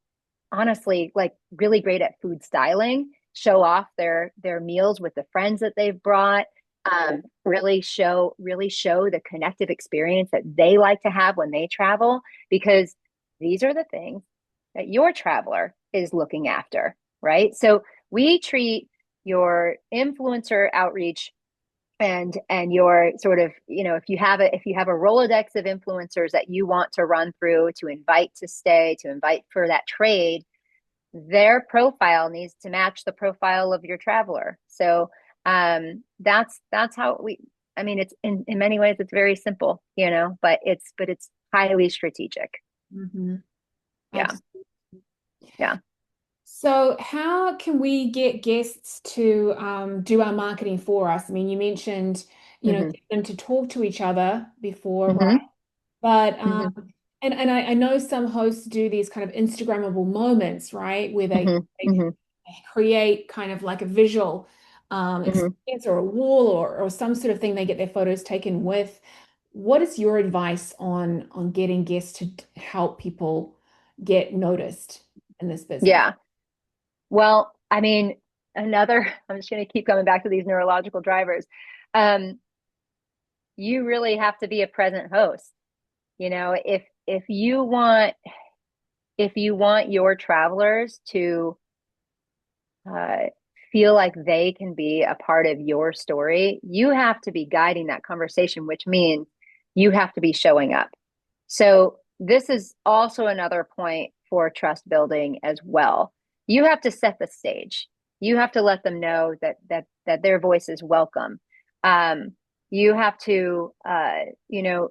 Speaker 2: honestly, like really great at food styling, show off their meals with the friends that they've brought, really show the connective experience that they like to have when they travel, because these are the things that your traveler is looking after, right? So we treat your influencer outreach and your sort of, if you have a Rolodex of influencers that you want to run through, to invite to stay, to invite for that trade, their profile needs to match the profile of your traveler. So that's how it's in many ways it's very simple, but it's highly strategic.
Speaker 1: Mm-hmm.
Speaker 2: Yeah. Yeah.
Speaker 1: So, how can we get guests to do our marketing for us? I mean, you mentioned,
Speaker 2: Mm-hmm.
Speaker 1: get them to talk to each other before, right?
Speaker 2: Mm-hmm.
Speaker 1: But
Speaker 2: Mm-hmm.
Speaker 1: and I know some hosts do these kind of Instagrammable moments, right? Where
Speaker 2: Mm-hmm.
Speaker 1: they
Speaker 2: Mm-hmm.
Speaker 1: create kind of like a visual
Speaker 2: Mm-hmm.
Speaker 1: experience or a wall or some sort of thing they get their photos taken with. What is your advice on getting guests to help people get noticed in this business?
Speaker 2: Yeah. Well, I'm just going to keep coming back to these neurological drivers. Um, you really have to be a present host. If you want your travelers to uh, feel like they can be a part of your story, you have to be guiding that conversation, which means you have to be showing up. So this is also another point for trust building as well. You have to set the stage. You have to let them know that their voice is welcome. Um, you have to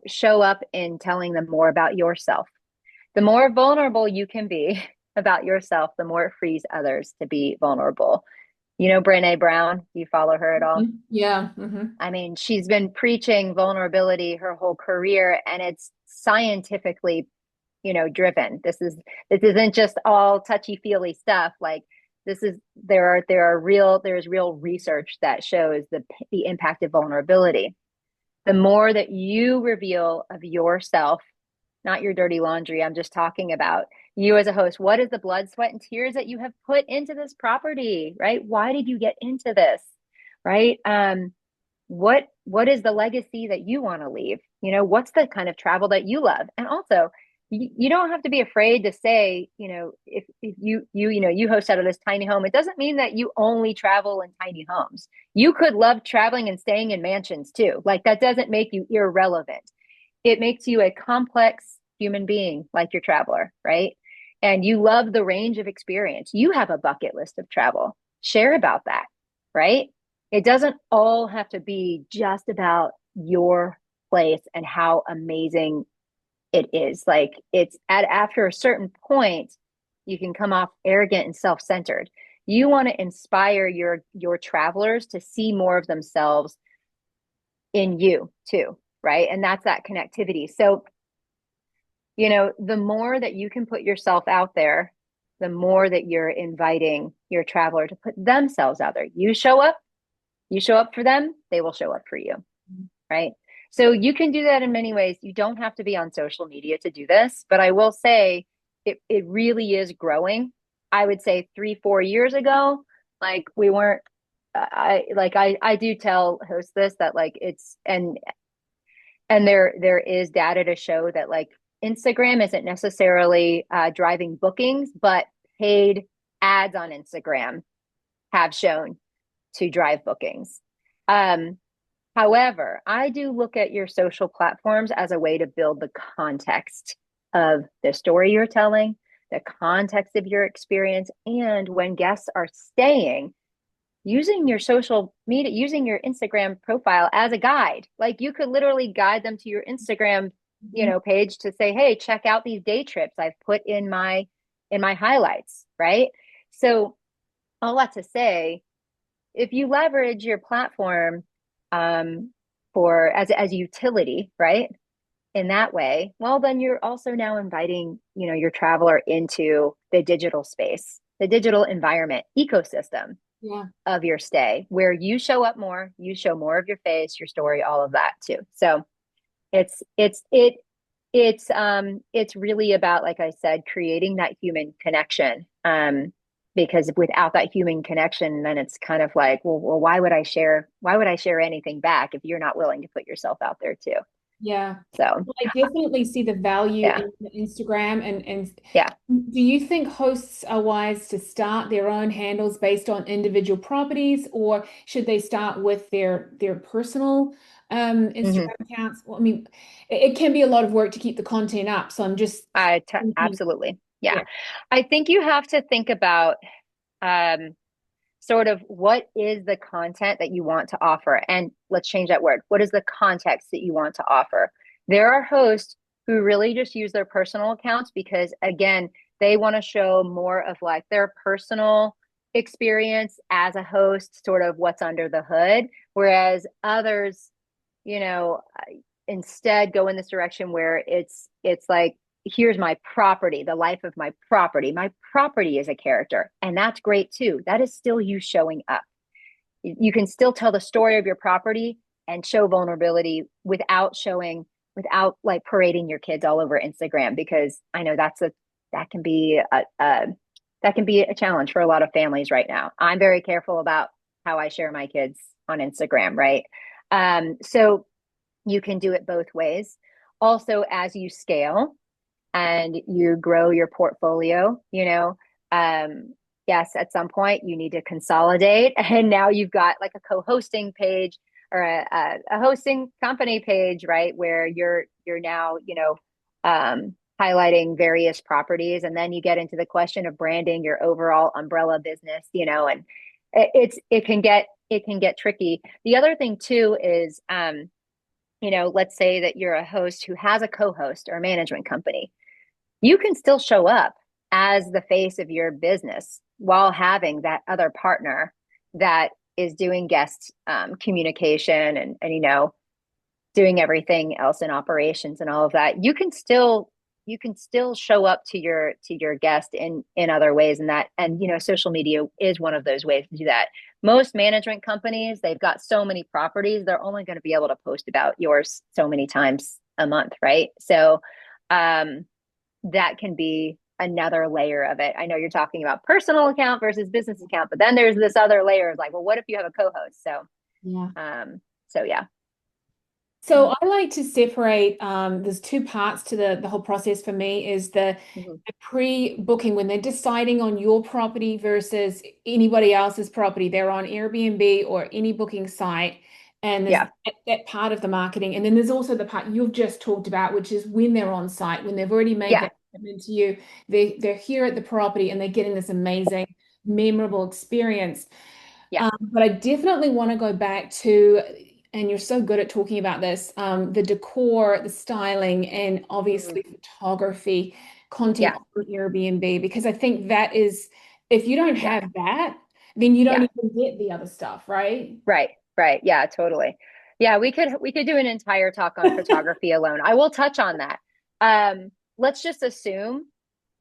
Speaker 2: show up in telling them more about yourself. The more vulnerable you can be about yourself, the more it frees others to be vulnerable. Brené Brown, do you follow her at all?
Speaker 1: Yeah. Hmm.
Speaker 2: She's been preaching vulnerability her whole career, and it's scientifically, driven. This isn't just all touchy-feely stuff. Like there's real research that shows the impact of vulnerability. The more that you reveal of yourself, not your dirty laundry, I'm just talking about you as a host. What is the blood, sweat, and tears that you have put into this property, right? Why did you get into this, right? What is the legacy that you want to leave? What's the kind of travel that you love? And also, you don't have to be afraid to say, if you host out of this tiny home, it doesn't mean that you only travel in tiny homes. You could love traveling and staying in mansions too. Like that doesn't make you irrelevant. It makes you a complex human being like your traveler, right? And you love the range of experience. You have a bucket list of travel. Share about that, right? It doesn't all have to be just about your place and how amazing it is. Like after a certain point, you can come off arrogant and self-centered. You want to inspire your travelers to see more of themselves in you too, right? And that's that connectivity. So, the more that you can put yourself out there, the more that you're inviting your traveler to put themselves out there. You show up for them, they will show up for you, right? So you can do that in many ways. You don't have to be on social media to do this, but I will say it really is growing. I would say 3-4 years ago, like we weren't, I do tell hosts this, that like it's, and there is data to show that like Instagram isn't necessarily driving bookings, but paid ads on Instagram have shown to drive bookings. However, I do look at your social platforms as a way to build the context of the story you're telling, the context of your experience, and when guests are staying, using your social media, using your Instagram profile as a guide. Like you could literally guide them to your Instagram,
Speaker 1: Mhm.
Speaker 2: page to say, "Hey, check out these day trips I've put in my highlights," right? So, all that to say, if you leverage your platform um, for as a utility, right? In that way, well, then you're also now inviting, your traveler into the digital space, the digital environment ecosystem
Speaker 1: Yeah.
Speaker 2: of your stay, where you show up more, you show more of your face, your story, all of that too. So it's it's it it's really about, like I said, creating that human connection. Because without that human connection, then it's kind of like, well, why would I share anything back if you're not willing to put yourself out there too?
Speaker 1: Yeah.
Speaker 2: So
Speaker 1: Well, I definitely see the value
Speaker 2: yeah,
Speaker 1: in Instagram and
Speaker 2: yeah.
Speaker 1: do you think hosts are wise to start their own handles based on individual properties, or should they start with their personal
Speaker 2: Hmm.
Speaker 1: Instagram accounts? Well, I mean, it can be a lot of work to keep the content up, so I'm just thinking,
Speaker 2: Absolutely. Yeah.
Speaker 1: yeah.
Speaker 2: I think you have to think about um, sort of what is the content that you want to offer. And let's change that word. What is the context that you want to offer? There are hosts who really just use their personal accounts because, again, they want to show more of like their personal experience as a host, sort of what's under the hood. Whereas others, you know, instead go in this direction where it's like, here's my property, the life of my property. My property is a character, and that's great too. That is still you showing up. You can still tell the story of your property and show vulnerability without like parading your kids all over Instagram, because I know that can be that can be a challenge for a lot of families right now. I'm very careful about how I share my kids on Instagram, right? So you can do it both ways. Also, as you scale and you grow your portfolio, yes, at some point you need to consolidate. And now you've got like a co-hosting page or a hosting company page, right? Where you're now, highlighting various properties. And then you get into the question of branding your overall umbrella business, and it can get tricky. The other thing too is let's say that you're a host who has a co-host or a management company. You can still show up as the face of your business while having that other partner that is doing guest communication and doing everything else in operations and all of that. You can still show up to your guest in other ways, and social media is one of those ways to do that. Most management companies, they've got so many properties, they're only going to be able to post about yours so many times a month, right? So um that can be another layer of it. I know you're talking about personal account versus business account, but then there's this other layer of like, well, what if you have a co-host? So
Speaker 1: Yeah.
Speaker 2: yeah.
Speaker 1: So I like to separate, there's two parts to the whole process for me is
Speaker 2: Mhm.
Speaker 1: the pre-booking when they're deciding on your property versus anybody else's property. They're on Airbnb or any booking site, and there's
Speaker 2: Yeah.
Speaker 1: that part of the marketing. And then there's also the part you've just talked about, which is when they're on site, when they've already made
Speaker 2: Yeah.
Speaker 1: that commitment to you, they're here at the property and they're getting this amazing, memorable experience.
Speaker 2: Yeah.
Speaker 1: But I definitely want to go back to, and you're so good at talking about this, the decor, the styling, and
Speaker 2: Mhm.
Speaker 1: obviously photography, content
Speaker 2: Yeah.
Speaker 1: on Airbnb, because I think that is, if you don't
Speaker 2: Yeah.
Speaker 1: have that, then you don't
Speaker 2: Yeah.
Speaker 1: even get the other stuff, right?
Speaker 2: Right. Right. Yeah, totally. Yeah, we could do an entire talk on photography alone. I will touch on that. Let's just assume,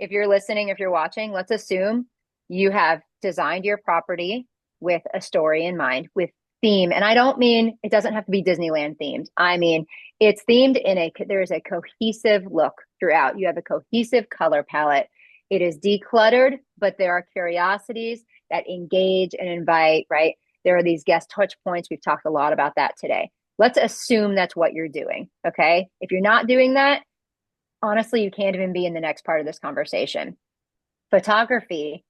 Speaker 2: if you're listening, if you're watching, let's assume you have designed your property with a story in mind, with theme. And I don't mean it doesn't have to be Disneyland themed. I mean, it's themed there's a cohesive look throughout. You have a cohesive color palette. It is decluttered, but there are curiosities that engage and invite, right? There are these guest touch points. We've talked a lot about that today. Let's assume that's what you're doing. Okay. If you're not doing that, honestly, you can't even be in the next part of this conversation. Photography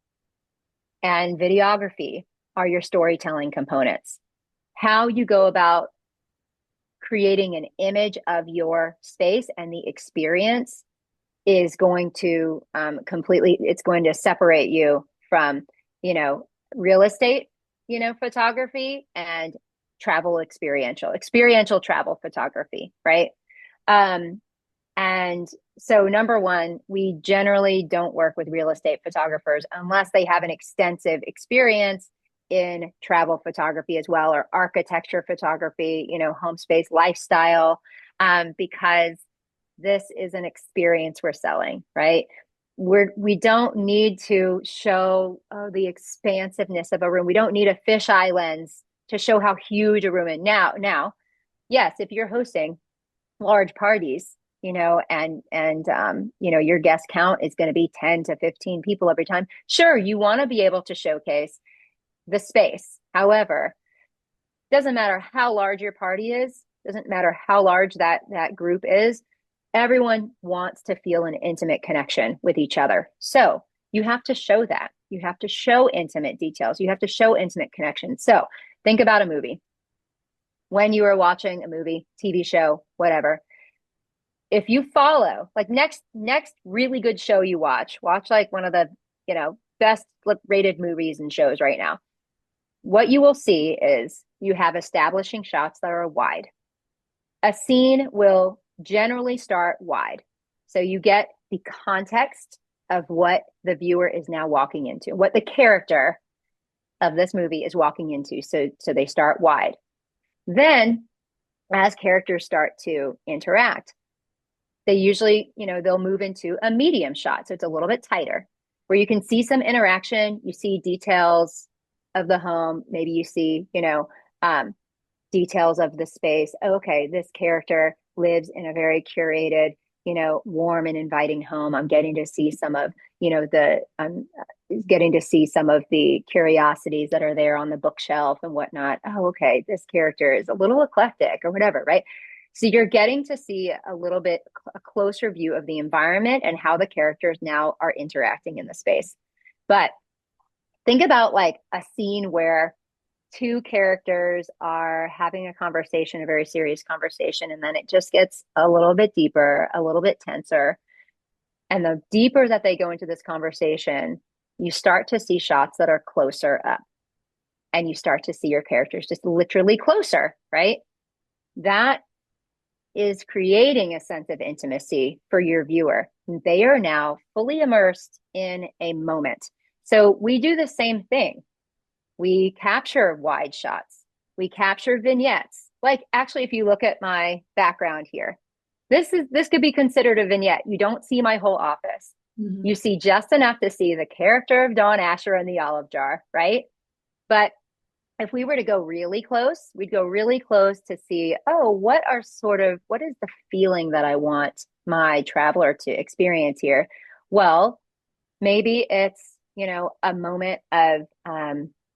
Speaker 2: and videography are your storytelling components. How you go about creating an image of your space and the experience is going to completely, it's going to separate you from, real estate, photography and experiential travel photography, right? Um, and so, number one, we generally don't work with real estate photographers unless they have an extensive experience in travel photography as well, or architecture photography, home space lifestyle, because this is an experience we're selling, right? We don't need to show the expansiveness of a room. We don't need a fisheye lens to show how huge a room is. Now, yes, if you're hosting large parties, your guest count is going to be 10 to 15 people every time. Sure, you want to be able to showcase the space. However, doesn't matter how large your party is, doesn't matter how large that group is, everyone wants to feel an intimate connection with each other. So you have to show that. You have to show intimate details. You have to show intimate connection. So think about a movie. When you are watching a movie, TV show, whatever, if you follow, like next really good show you watch like one of the, best rated movies and shows right now. What you will see is you have establishing shots that are wide. A scene will generally start wide. So you get the context of what the viewer is now walking into, what the character of this movie is walking into. So they start wide. Then as characters start to interact, they usually, they'll move into a medium shot. So it's a little bit tighter where you can see some interaction. You see details of the home. Maybe you see, details of the space. Okay, this character lives in a very curated, warm and inviting home. I'm getting to see some of, I'm getting to see some of the curiosities that are there on the bookshelf and whatnot. Oh, okay, this character is a little eclectic or whatever, right? So you're getting to see a little bit a closer view of the environment and how the characters now are interacting in the space. But think about like a scene where two characters are having a conversation, a very serious conversation, and then it just gets a little bit deeper, a little bit tenser. And the deeper that they go into this conversation, you start to see shots that are closer up. And you start to see your characters just literally closer, right? That is creating a sense of intimacy for your viewer. They are now fully immersed in a moment. So we do the same thing. We capture wide shots. We capture vignettes. Like actually, if you look at my background here, this could be considered a vignette. You don't see my whole office. Mm-hmm. You see just enough to see the character of Dawn Asher and the olive jar, right? But if we were to go really close, we'd go really close to see, oh, what is the feeling that I want my traveler to experience here? Well, maybe it's, a moment of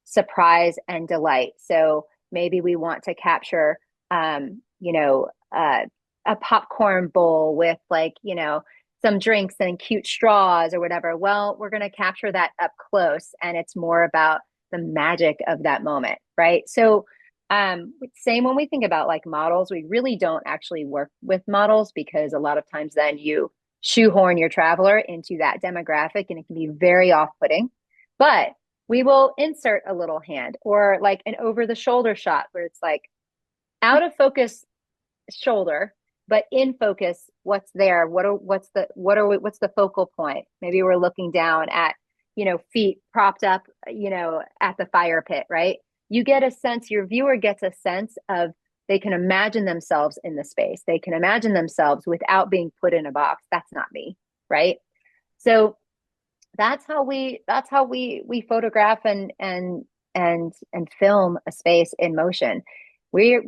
Speaker 2: surprise and delight. So maybe we want to capture, a popcorn bowl with some drinks and cute straws or whatever. Well, we're going to capture that up close, and it's more about the magic of that moment, right? So same when we think about like models, we really don't actually work with models because a lot of times then you shoehorn your traveler into that demographic and it can be very off-putting. But we will insert a little hand or like an over-the-shoulder shot where it's like out of focus shoulder, but in focus, what's there? What's the focal point? Maybe we're looking down at feet propped up, at the fire pit, right? You get a sense, your viewer gets a sense of they can imagine themselves in the space. They can imagine themselves without being put in a box. That's not me, right? So that's how we photograph and film a space in motion. We're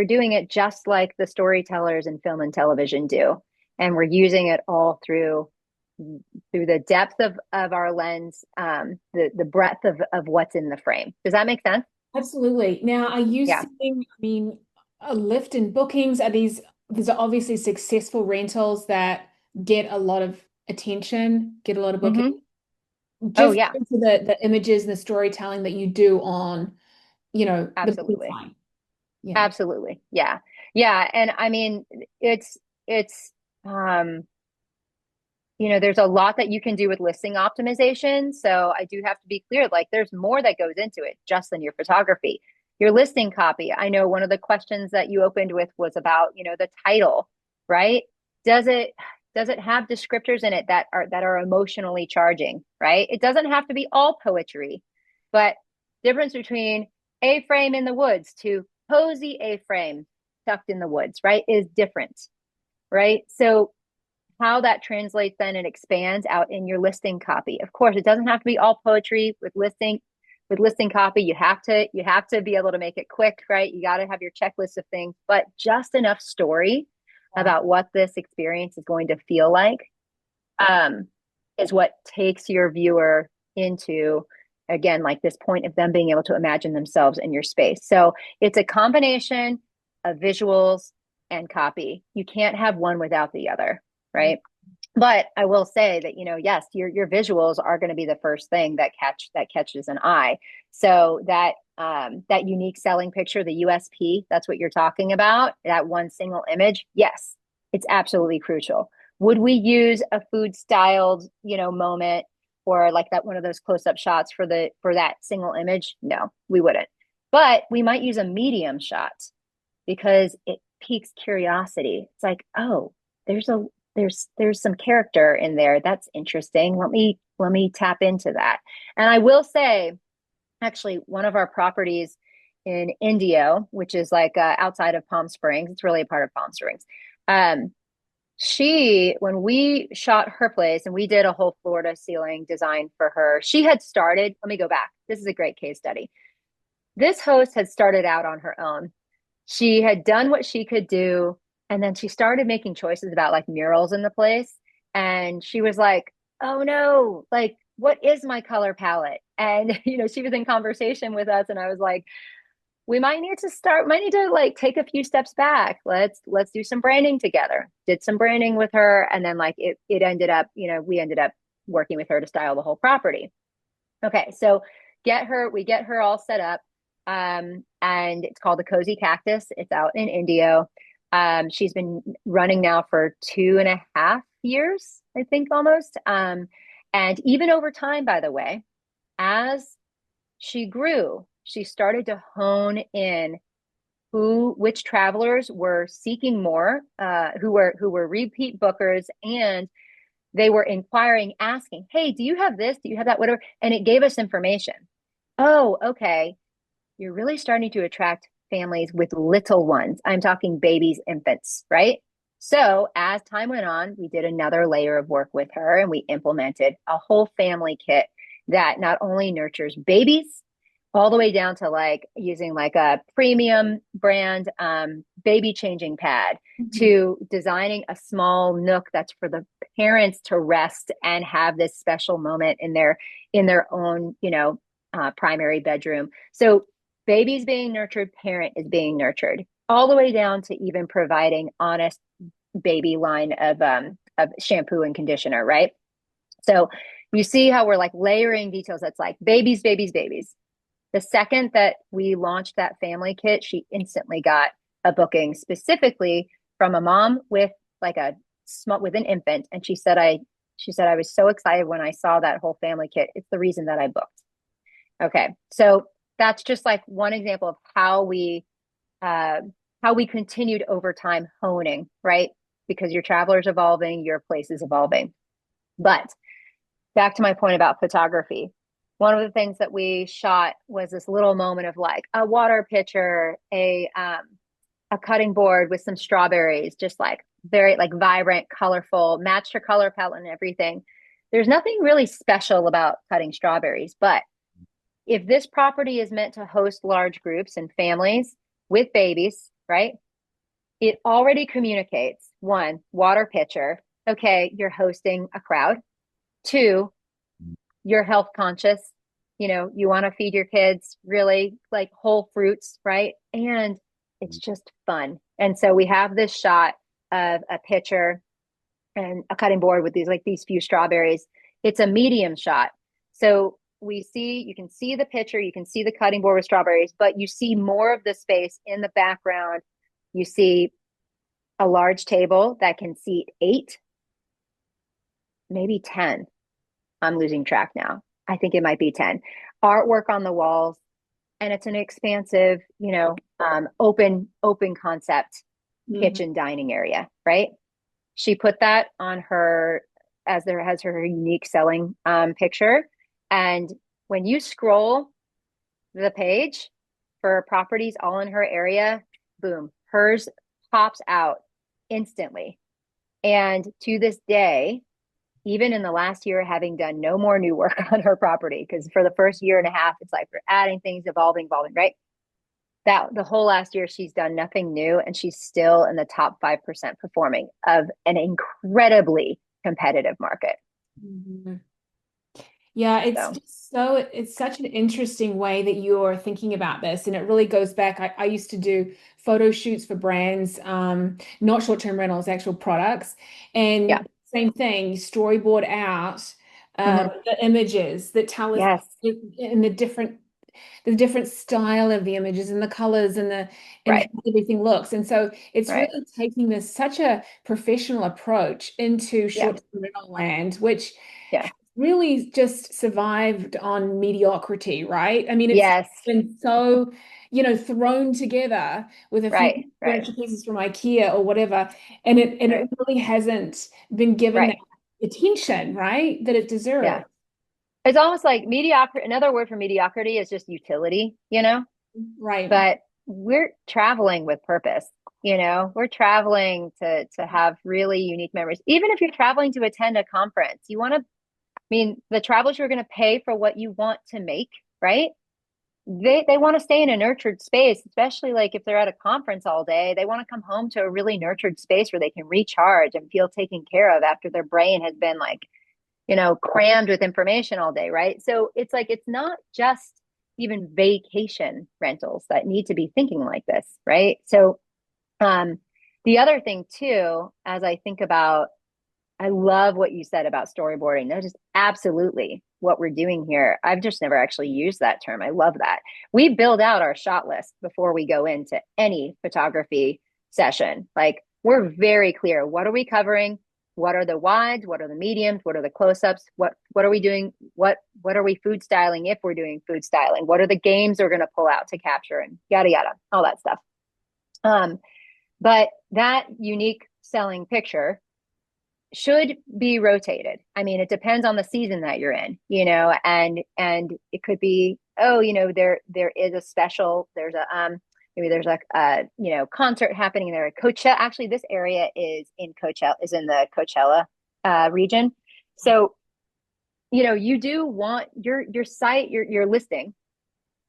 Speaker 2: doing it just like the storytellers in film and television do. And we're using it all through the depth of our lens, the breadth of what's in the frame. Does that make sense?
Speaker 1: Absolutely. Now, are you seeing, a lift in bookings? These are obviously successful rentals that get a lot of attention, get a lot of bookings. Mm-hmm. Just into the images and the storytelling that you do on,
Speaker 2: Absolutely.
Speaker 1: the
Speaker 2: Yeah. Absolutely. Yeah. Yeah, and I mean, it's um there's a lot that you can do with listing optimization. So I do have to be clear, like there's more that goes into it just than your photography. Your listing copy. I know one of the questions that you opened with was about, the title, right? Does it does it have descriptors in it that are emotionally charging, right? It doesn't have to be all poetry, but difference between A frame in the woods to cozy A frame tucked in the woods, right, is different, right? So how that translates then and expands out in your listing copy. Of course, it doesn't have to be all poetry with listing copy. You have to be able to make it quick, right? You got to have your checklist of things, but just enough story about what this experience is going to feel like um, is what takes your viewer into, again, like this point of them being able to imagine themselves in your space. So it's a combination of visuals and copy. You can't have one without the other, right? But I will say that, yes, your visuals are going to be the first thing that catches an eye. So that unique selling picture, the USP, that's what you're talking about, that one single image. Yes, it's absolutely crucial. Would we use a food styled, moment, or like that one of those close-up shots for that single image? No, we wouldn't. But we might use a medium shot because it piques curiosity. It's like, oh, there's a there's some character in there. That's interesting. Let me tap into that. And I will say, actually, one of our properties in Indio, which is like outside of Palm Springs, it's really a part of Palm Springs. When we shot her place and we did a whole floor to ceiling design for her, she had started. Let me go back. This is a great case study. This host had started out on her own. She had done what she could do, and then she started making choices about like murals in the place. And she was like, oh no, like, what is my color palette? And, she was in conversation with us, and I was like, we might need to like take a few steps back. Let's do some branding together. Did some branding with her. And then like it ended up, we ended up working with her to style the whole property. Okay, so we get her all set up. And it's called the Cozy Cactus. It's out in Indio. She's been running now for 2.5 years, I think, almost. And even over time, by the way, as she grew, she started to hone in which travelers were seeking more, who were repeat bookers, and they were inquiring, asking, hey, do you have this? Do you have that? Whatever. And it gave us information. Oh, okay. You're really starting to attract families with little ones. I'm talking babies, infants, right? So as time went on, we did another layer of work with her, and we implemented a whole family kit that not only nurtures babies all the way down to like using like a premium brand baby changing pad, to designing a small nook that's for the parents to rest and have this special moment in their own primary bedroom. So baby's being nurtured, parent is being nurtured, all the way down to even providing honest baby line of shampoo and conditioner, right? So you see how we're like layering details. That's like babies, babies, babies. The second that we launched that family kit, she instantly got a booking specifically from a mom with like with an infant, and she said I was so excited when I saw that whole family kit. It's the reason that I booked. Okay, so that's just like one example of how we continued over time honing, right? Because your traveler's evolving, your place is evolving. But back to my point about photography. One of the things that we shot was this little moment of like a water pitcher, a cutting board with some strawberries, just like very like vibrant, colorful, matched her color palette and everything. There's nothing really special about cutting strawberries, but if this property is meant to host large groups and families with babies, right? It already communicates, one, water pitcher. Okay, you're hosting a crowd. Two, you're health conscious. You want to feed your kids really like whole fruits, right? And it's just fun. And so we have this shot of a pitcher and a cutting board with these few strawberries. It's a medium shot. So you can see the pitcher, you can see the cutting board with strawberries, but you see more of the space in the background You see a large table that can seat 8, maybe 10. I'm losing track now. I think it might be 10. Artwork on the walls, and it's an expansive, open concept
Speaker 1: Mhm.
Speaker 2: kitchen dining area, right? She put that on her as there has her unique selling picture. And when you scroll the page for properties all in her area, boom, hers pops out instantly. And to this day, even in the last year, having done no more new work on her property, because for the first year and a half, it's like we're adding things, evolving, right? That the whole last year, she's done nothing new, and she's still in the top 5% performing of an incredibly competitive market.
Speaker 1: Mhm. Yeah, it's
Speaker 2: So,
Speaker 1: just it's such an interesting way that you're thinking about this. And it really goes back. I used to do photo shoots for brands, not short-term rentals, actual products.
Speaker 2: yeah.
Speaker 1: And same thing, you storyboard out
Speaker 2: Mm-hmm.
Speaker 1: the images that tell us
Speaker 2: Yes.
Speaker 1: in the different style of the images and the colors and how
Speaker 2: Right.
Speaker 1: everything looks. And so it's
Speaker 2: Right.
Speaker 1: really taking this such a professional approach into
Speaker 2: Yeah.
Speaker 1: short-term rental land, which
Speaker 2: Yeah.
Speaker 1: really just survived on mediocrity, right? I mean, it's
Speaker 2: Yes.
Speaker 1: been so, thrown together with a few
Speaker 2: Right. Right.
Speaker 1: furniture pieces from IKEA or whatever, and
Speaker 2: Right.
Speaker 1: it really hasn't been given that
Speaker 2: Right.
Speaker 1: attention, right, that it
Speaker 2: Yeah.
Speaker 1: deserves.
Speaker 2: It's almost like mediocrity. Another word for mediocrity is just utility,
Speaker 1: Right.
Speaker 2: but we're traveling with purpose. We're traveling to have really unique memories. Even if you're traveling to attend a conference, you want to, I mean, the travelers you're going to pay for what you want to make, right? They want to stay in a nurtured space, especially like if they're at a conference all day. They want to come home to a really nurtured space where they can recharge and feel taken care of after their brain has been like, crammed with information all day, right? So it's like it's not just even vacation rentals that need to be thinking like this, right? So um the other thing too, as I think about, I love what you said about storyboarding. That is absolutely what we're doing here. I've just never actually used that term. I love that. We build out our shot list before we go into any photography session. Like we're very clear. What are we covering? What are the wides? What are the mediums? What are the close-ups? What are we doing? What are we food styling if we're doing food styling? What are the games we're going to pull out to capture and yada yada, all that stuff. But that unique selling picture should be rotated. I mean, it depends on the season that you're in, and it could be, oh, there is a special, there's a maybe there's a concert happening there at Coachella. Actually, this area is in the Coachella region. So, you do want your site, your listing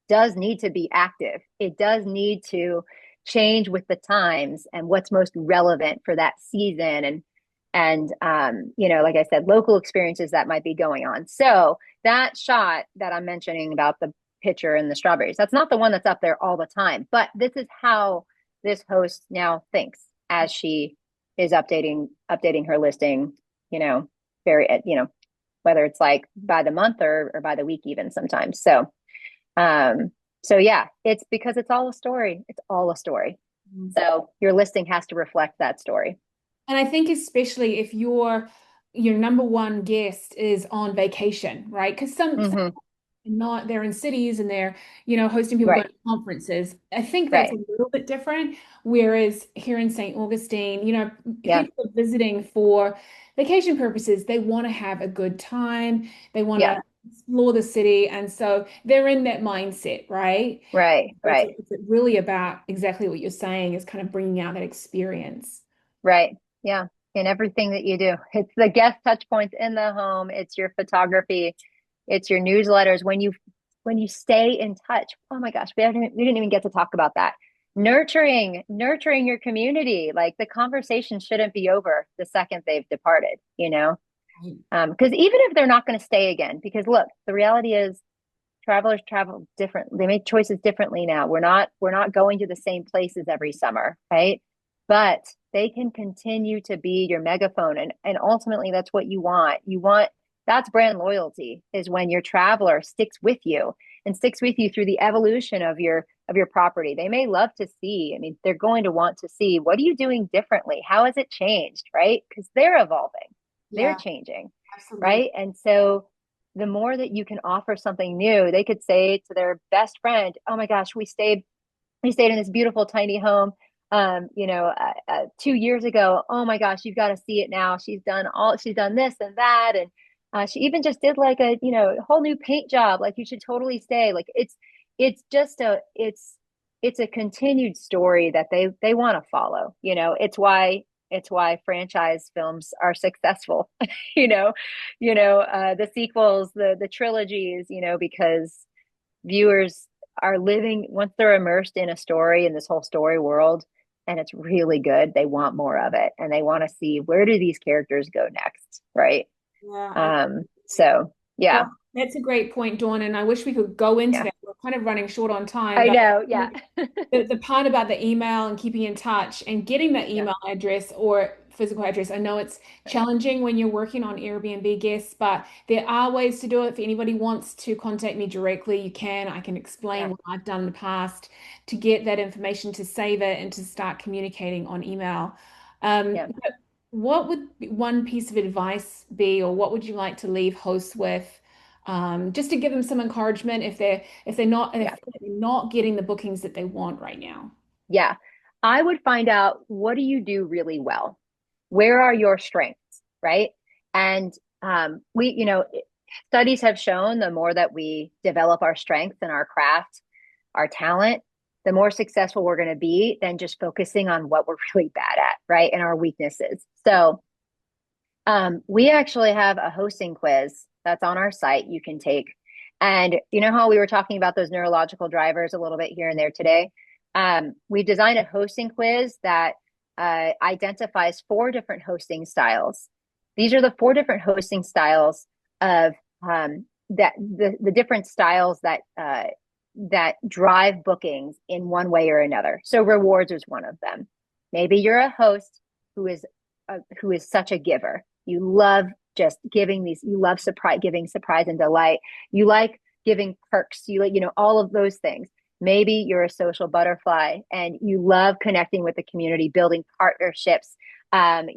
Speaker 2: does need to be active. It does need to change with the times and what's most relevant for that season, and like I said, local experiences that might be going on. So that shot that I'm mentioning about the pitcher and the strawberries, that's not the one that's up there all the time, but this is how this host now thinks as she is updating her listing, very, whether it's like by the month or by the week even sometimes. Um, so yeah, it's because it's all a story. It's all a story. So your listing has to reflect that story.
Speaker 1: And I think especially if your number one guest is on vacation, right? Because some
Speaker 2: Mm-hmm.
Speaker 1: not they're in cities and they're hosting people going
Speaker 2: Right.
Speaker 1: to conferences. I think that's a
Speaker 2: Right.
Speaker 1: little bit different, whereas here in St. Augustine,
Speaker 2: Yeah.
Speaker 1: people are visiting for vacation purposes. They want to have a good time, they want
Speaker 2: Yeah.
Speaker 1: to explore the city, and so they're in that mindset, right?
Speaker 2: Right.
Speaker 1: So it's,
Speaker 2: Right.
Speaker 1: it's really about exactly what you're saying, is kind of bringing out that experience.
Speaker 2: Right. Yeah. In everything that you do, it's the guest touch points in the home. It's your photography. It's your newsletters. When you stay in touch. Oh my gosh, we didn't even get to talk about that. Nurturing your community. Like the conversation shouldn't be over the second they've departed. Because even if they're not going to stay again, because look, the reality is travelers travel different. They make choices differently now. We're not going to the same places every summer, right? But they can continue to be your megaphone, and ultimately that's what you want. You want That's brand loyalty, is when your traveler sticks with you and sticks with you through the evolution of your property. They may love to see, I mean, they're going to want to see, what are you doing differently? How has it changed, right? Because they're evolving, they're
Speaker 1: Yeah,
Speaker 2: changing,
Speaker 1: absolutely.
Speaker 2: right? And so the more that you can offer something new, they could say to their best friend, "Oh my gosh, we stayed in this beautiful tiny home 2 years ago. Oh my gosh, you've got to see it now. She's done this and that. And she even just did like a, whole new paint job. Like, you should totally stay." Like, it's just it's a continued story that they want to follow. It's why franchise films are successful. The sequels, the trilogies, because viewers are living, once they're immersed in a story, in this whole story world, and it's really good, they want more of it, and they want to see, where do these characters go next, right?
Speaker 1: Yeah, I
Speaker 2: So yeah.
Speaker 1: Well, that's a great point, Dawn, and I wish we could go into
Speaker 2: Yeah,
Speaker 1: that. We're kind of running short on time,
Speaker 2: I
Speaker 1: but
Speaker 2: know. Yeah.
Speaker 1: the part about the email and keeping in touch and getting the
Speaker 2: Yeah.
Speaker 1: email address or physical address, I know it's challenging when you're working on Airbnb guests, but there are ways to do it. If anybody wants to contact me directly, you can. I can explain
Speaker 2: Yeah.
Speaker 1: what I've done in the past to get that information, to save it, and to start communicating on email.
Speaker 2: Yeah.
Speaker 1: But what would one piece of advice be, or what would you like to leave hosts with? Just to give them some encouragement if
Speaker 2: Yeah.
Speaker 1: they're not getting the bookings that they want right now.
Speaker 2: Yeah. I would find out, what do you do really well? Where are your strengths, right? And studies have shown, the more that we develop our strengths in our craft, our talent, the more successful we're going to be than just focusing on what we're really bad at, right? And our weaknesses. So we actually have a hosting quiz that's on our site you can take. And you know how we were talking about those neurological drivers a little bit here and there today? We designed a hosting quiz that identifies 4 different hosting styles. These are the 4 different hosting styles of that the different styles that drive bookings in one way or another. So rewards is one of them. Maybe you're a host who is such a giver. You love just giving you love giving surprise and delight. You like giving perks. You like, all of those things. Maybe you're a social butterfly and you love connecting with the community, building partnerships, and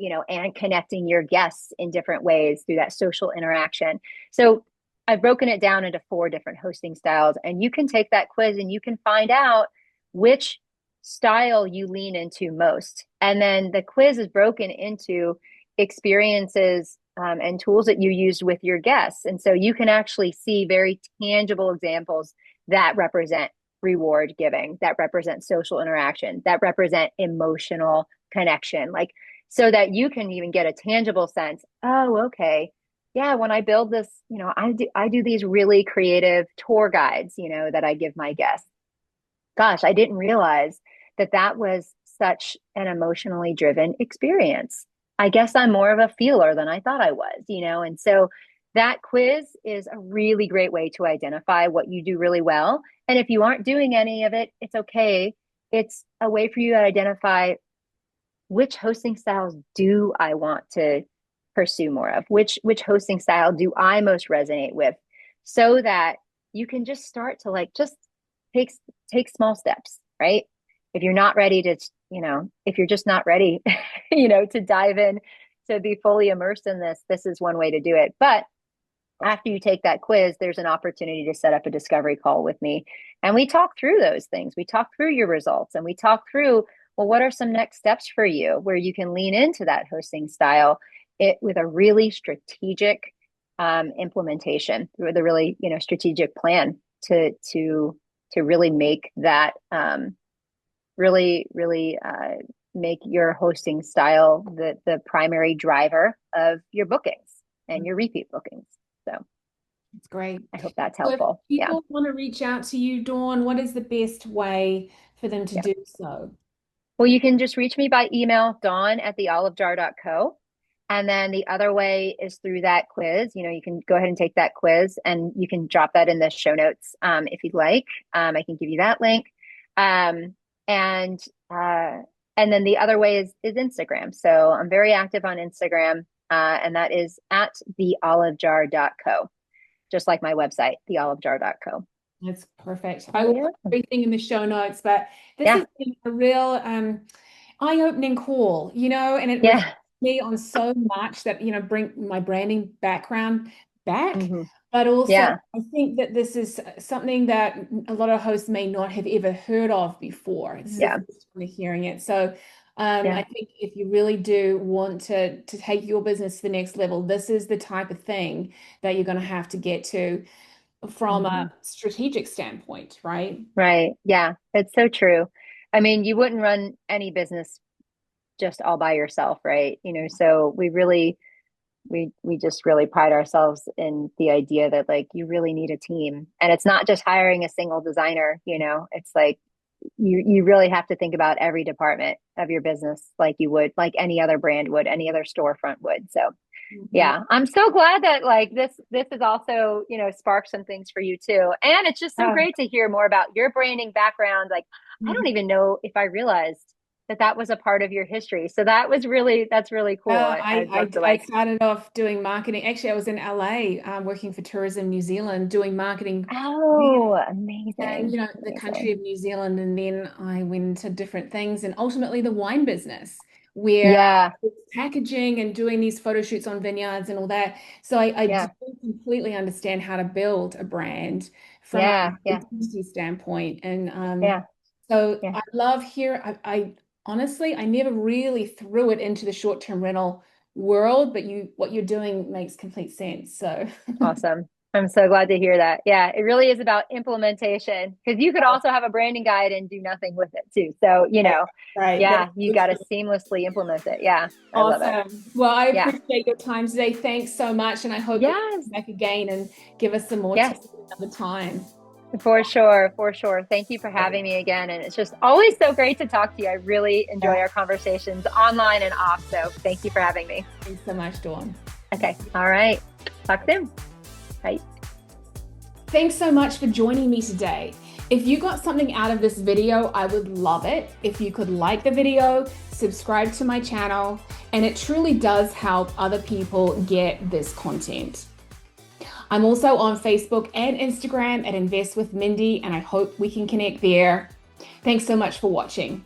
Speaker 2: connecting your guests in different ways through that social interaction. So I've broken it down into 4 different hosting styles, and you can take that quiz and you can find out which style you lean into most. And then the quiz is broken into experiences and tools that you use with your guests. And so you can actually see very tangible examples that represent reward giving, that represent social interaction, that represent emotional connection, like, so that you can even get a tangible sense. Oh, okay. Yeah, when I build this, I do these really creative tour guides, that I give my guests. Gosh, I didn't realize that was such an emotionally driven experience. I guess I'm more of a feeler than I thought I was, and so that quiz is a really great way to identify what you do really well. And if you aren't doing any of it, it's okay. It's a way for you to identify, which hosting styles do I want to pursue more of? Which hosting style do I most resonate with? So that you can just start to, like, just take small steps, right? If you're not ready to, if you're just not ready, to dive in, to be fully immersed in this is one way to do it. But after you take that quiz, there's an opportunity to set up a discovery call with me. And we talk through those things. We talk through your results, and we talk through, well, what are some next steps for you where you can lean into that hosting style with a really strategic implementation, with a really, strategic plan to really make that make your hosting style the primary driver of your bookings and your repeat bookings. So
Speaker 1: It's great.
Speaker 2: I hope that's
Speaker 1: So if
Speaker 2: helpful. Yeah.
Speaker 1: people want to reach out to you, Dawn, what is the best way for them to
Speaker 2: Yeah.
Speaker 1: do so?
Speaker 2: Well, you can just reach me by email, dawn@theolivejar.co. And then the other way is through that quiz. You can go ahead and take that quiz, and you can drop that in the show notes if you'd like. I can give you that link. Um, and uh, and then the other way is Instagram. So I'm very active on Instagram. and that is at theolivejar.co, just like my website, theolivejar.co.
Speaker 1: That's perfect. I will put everything in the show notes, but this
Speaker 2: Yeah.
Speaker 1: has been a real eye-opening call, and it reflects
Speaker 2: Yeah.
Speaker 1: me on so much that, bring my branding background back.
Speaker 2: Hmm.
Speaker 1: But also,
Speaker 2: Yeah.
Speaker 1: I think that this is something that a lot of hosts may not have ever heard of before. This is the
Speaker 2: Yeah.
Speaker 1: first time they're hearing it. So I
Speaker 2: Yeah.
Speaker 1: think if you really do want to take your business to the next level, this is the type of thing that you're going to have to get to from a
Speaker 2: Hmm.
Speaker 1: strategic standpoint, right?
Speaker 2: Right. Yeah. It's so true. I mean, you wouldn't run any business just all by yourself, right? So we just really pride ourselves in the idea that like you really need a team, and it's not just hiring a single designer. It's like you really have to think about every department of your business like you would, like any other brand would, any other storefront would. So
Speaker 1: Mhm.
Speaker 2: yeah, I'm so glad that like this is also, sparked some things for you too. And it's just so
Speaker 1: Oh,
Speaker 2: great to hear more about your branding background. Like I don't
Speaker 1: mhm.
Speaker 2: even know if I realized that that was a part of your history. So that's really cool. I'd love to
Speaker 1: I
Speaker 2: like,
Speaker 1: started off doing marketing. Actually, I was in LA, working for Tourism New Zealand, doing marketing
Speaker 2: oh,
Speaker 1: and
Speaker 2: amazing.
Speaker 1: the country
Speaker 2: Amazing.
Speaker 1: of New Zealand, and then I went into different things, and ultimately the wine business, where
Speaker 2: Yeah,
Speaker 1: I was packaging and doing these photo shoots on vineyards and all that. So I do
Speaker 2: yeah,
Speaker 1: completely understand how to build a brand from
Speaker 2: yeah,
Speaker 1: an
Speaker 2: yeah,
Speaker 1: agency standpoint, and
Speaker 2: yeah,
Speaker 1: so
Speaker 2: yeah.
Speaker 1: I love here. I honestly, I never really threw it into the short-term rental world, but what you're doing makes complete sense. So.
Speaker 2: Awesome. I'm so glad to hear that. Yeah, it really is about implementation because you could also have a branding guide and do nothing with it too. So,
Speaker 1: Right. That's
Speaker 2: yeah, you
Speaker 1: so
Speaker 2: got to
Speaker 1: true.
Speaker 2: seamlessly implement it. Yeah, I love it.
Speaker 1: Awesome. Well, I
Speaker 2: Yeah.
Speaker 1: appreciate your time today. Thanks so much. And I hope that you
Speaker 2: Yes.
Speaker 1: come back again and give us some more
Speaker 2: Yes.
Speaker 1: tips another time.
Speaker 2: For sure. For sure. Thank you for having me again. And it's just always so great to talk to you. I really enjoy
Speaker 1: Yeah.
Speaker 2: our conversations online and off. So thank you for having me.
Speaker 1: Thanks so much, Dawn.
Speaker 2: Okay. All right. Talk soon. Bye.
Speaker 1: Thanks so much for joining me today. If you got something out of this video, I would love it if you could like the video, subscribe to my channel, and it truly does help other people get this content. I'm also on Facebook and Instagram at Invest with Mindy, and I hope we can connect there. Thanks so much for watching.